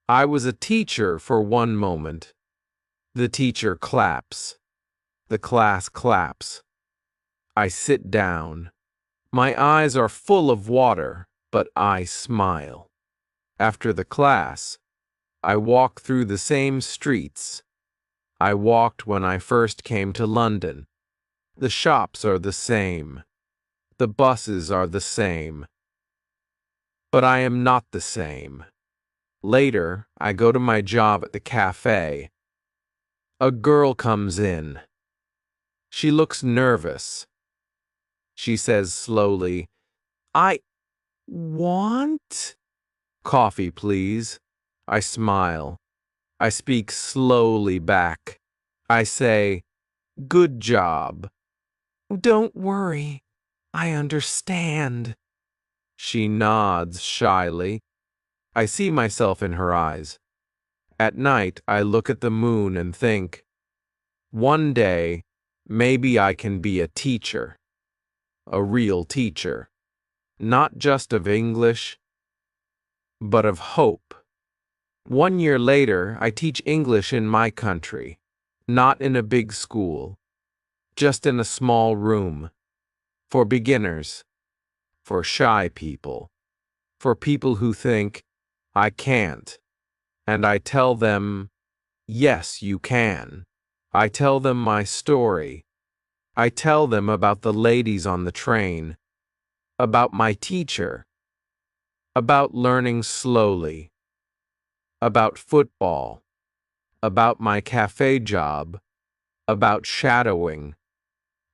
I was a teacher for one moment. The teacher claps. The class claps. I sit down. My eyes are full of water, but I smile. After the class, I walk through the same streets I walked when I first came to London. The shops are the same. The buses are the same. But I am not the same. Later, I go to my job at the cafe. A girl comes in. She looks nervous. She says slowly, "I want coffee, please." I smile. I speak slowly back. I say, "Good job." "Don't worry. I understand." She nods shyly. I see myself in her eyes. At night, I look at the moon and think, One day, maybe I can be a teacher, a real teacher, not just of English, but of hope. 1 year later, I teach English in my country, not in a big school, just in a small room, for beginners, for shy people, for people who think, I can't. And I tell them, yes, you can. I tell them my story. I tell them about the ladies on the train, about my teacher, about learning slowly, about football, about my cafe job, about shadowing,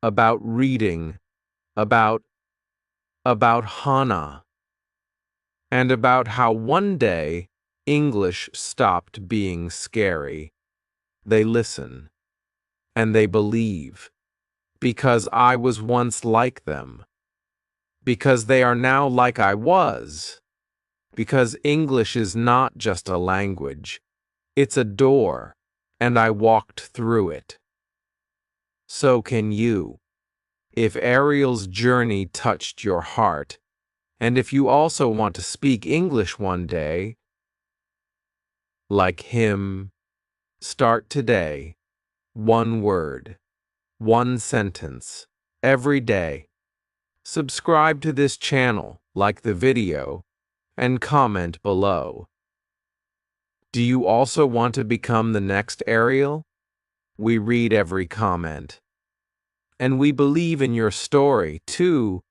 about reading, about Hana, and about how one day English stopped being scary. They listen, and they believe, because I was once like them, because they are now like I was, because English is not just a language, it's a door, and I walked through it. So can you. If Ariel's journey touched your heart, and if you also want to speak English one day, like him, start today. One word, one sentence, every day. Subscribe to this channel, like the video, and comment below. Do you also want to become the next Ariel? We read every comment. And we believe in your story, too.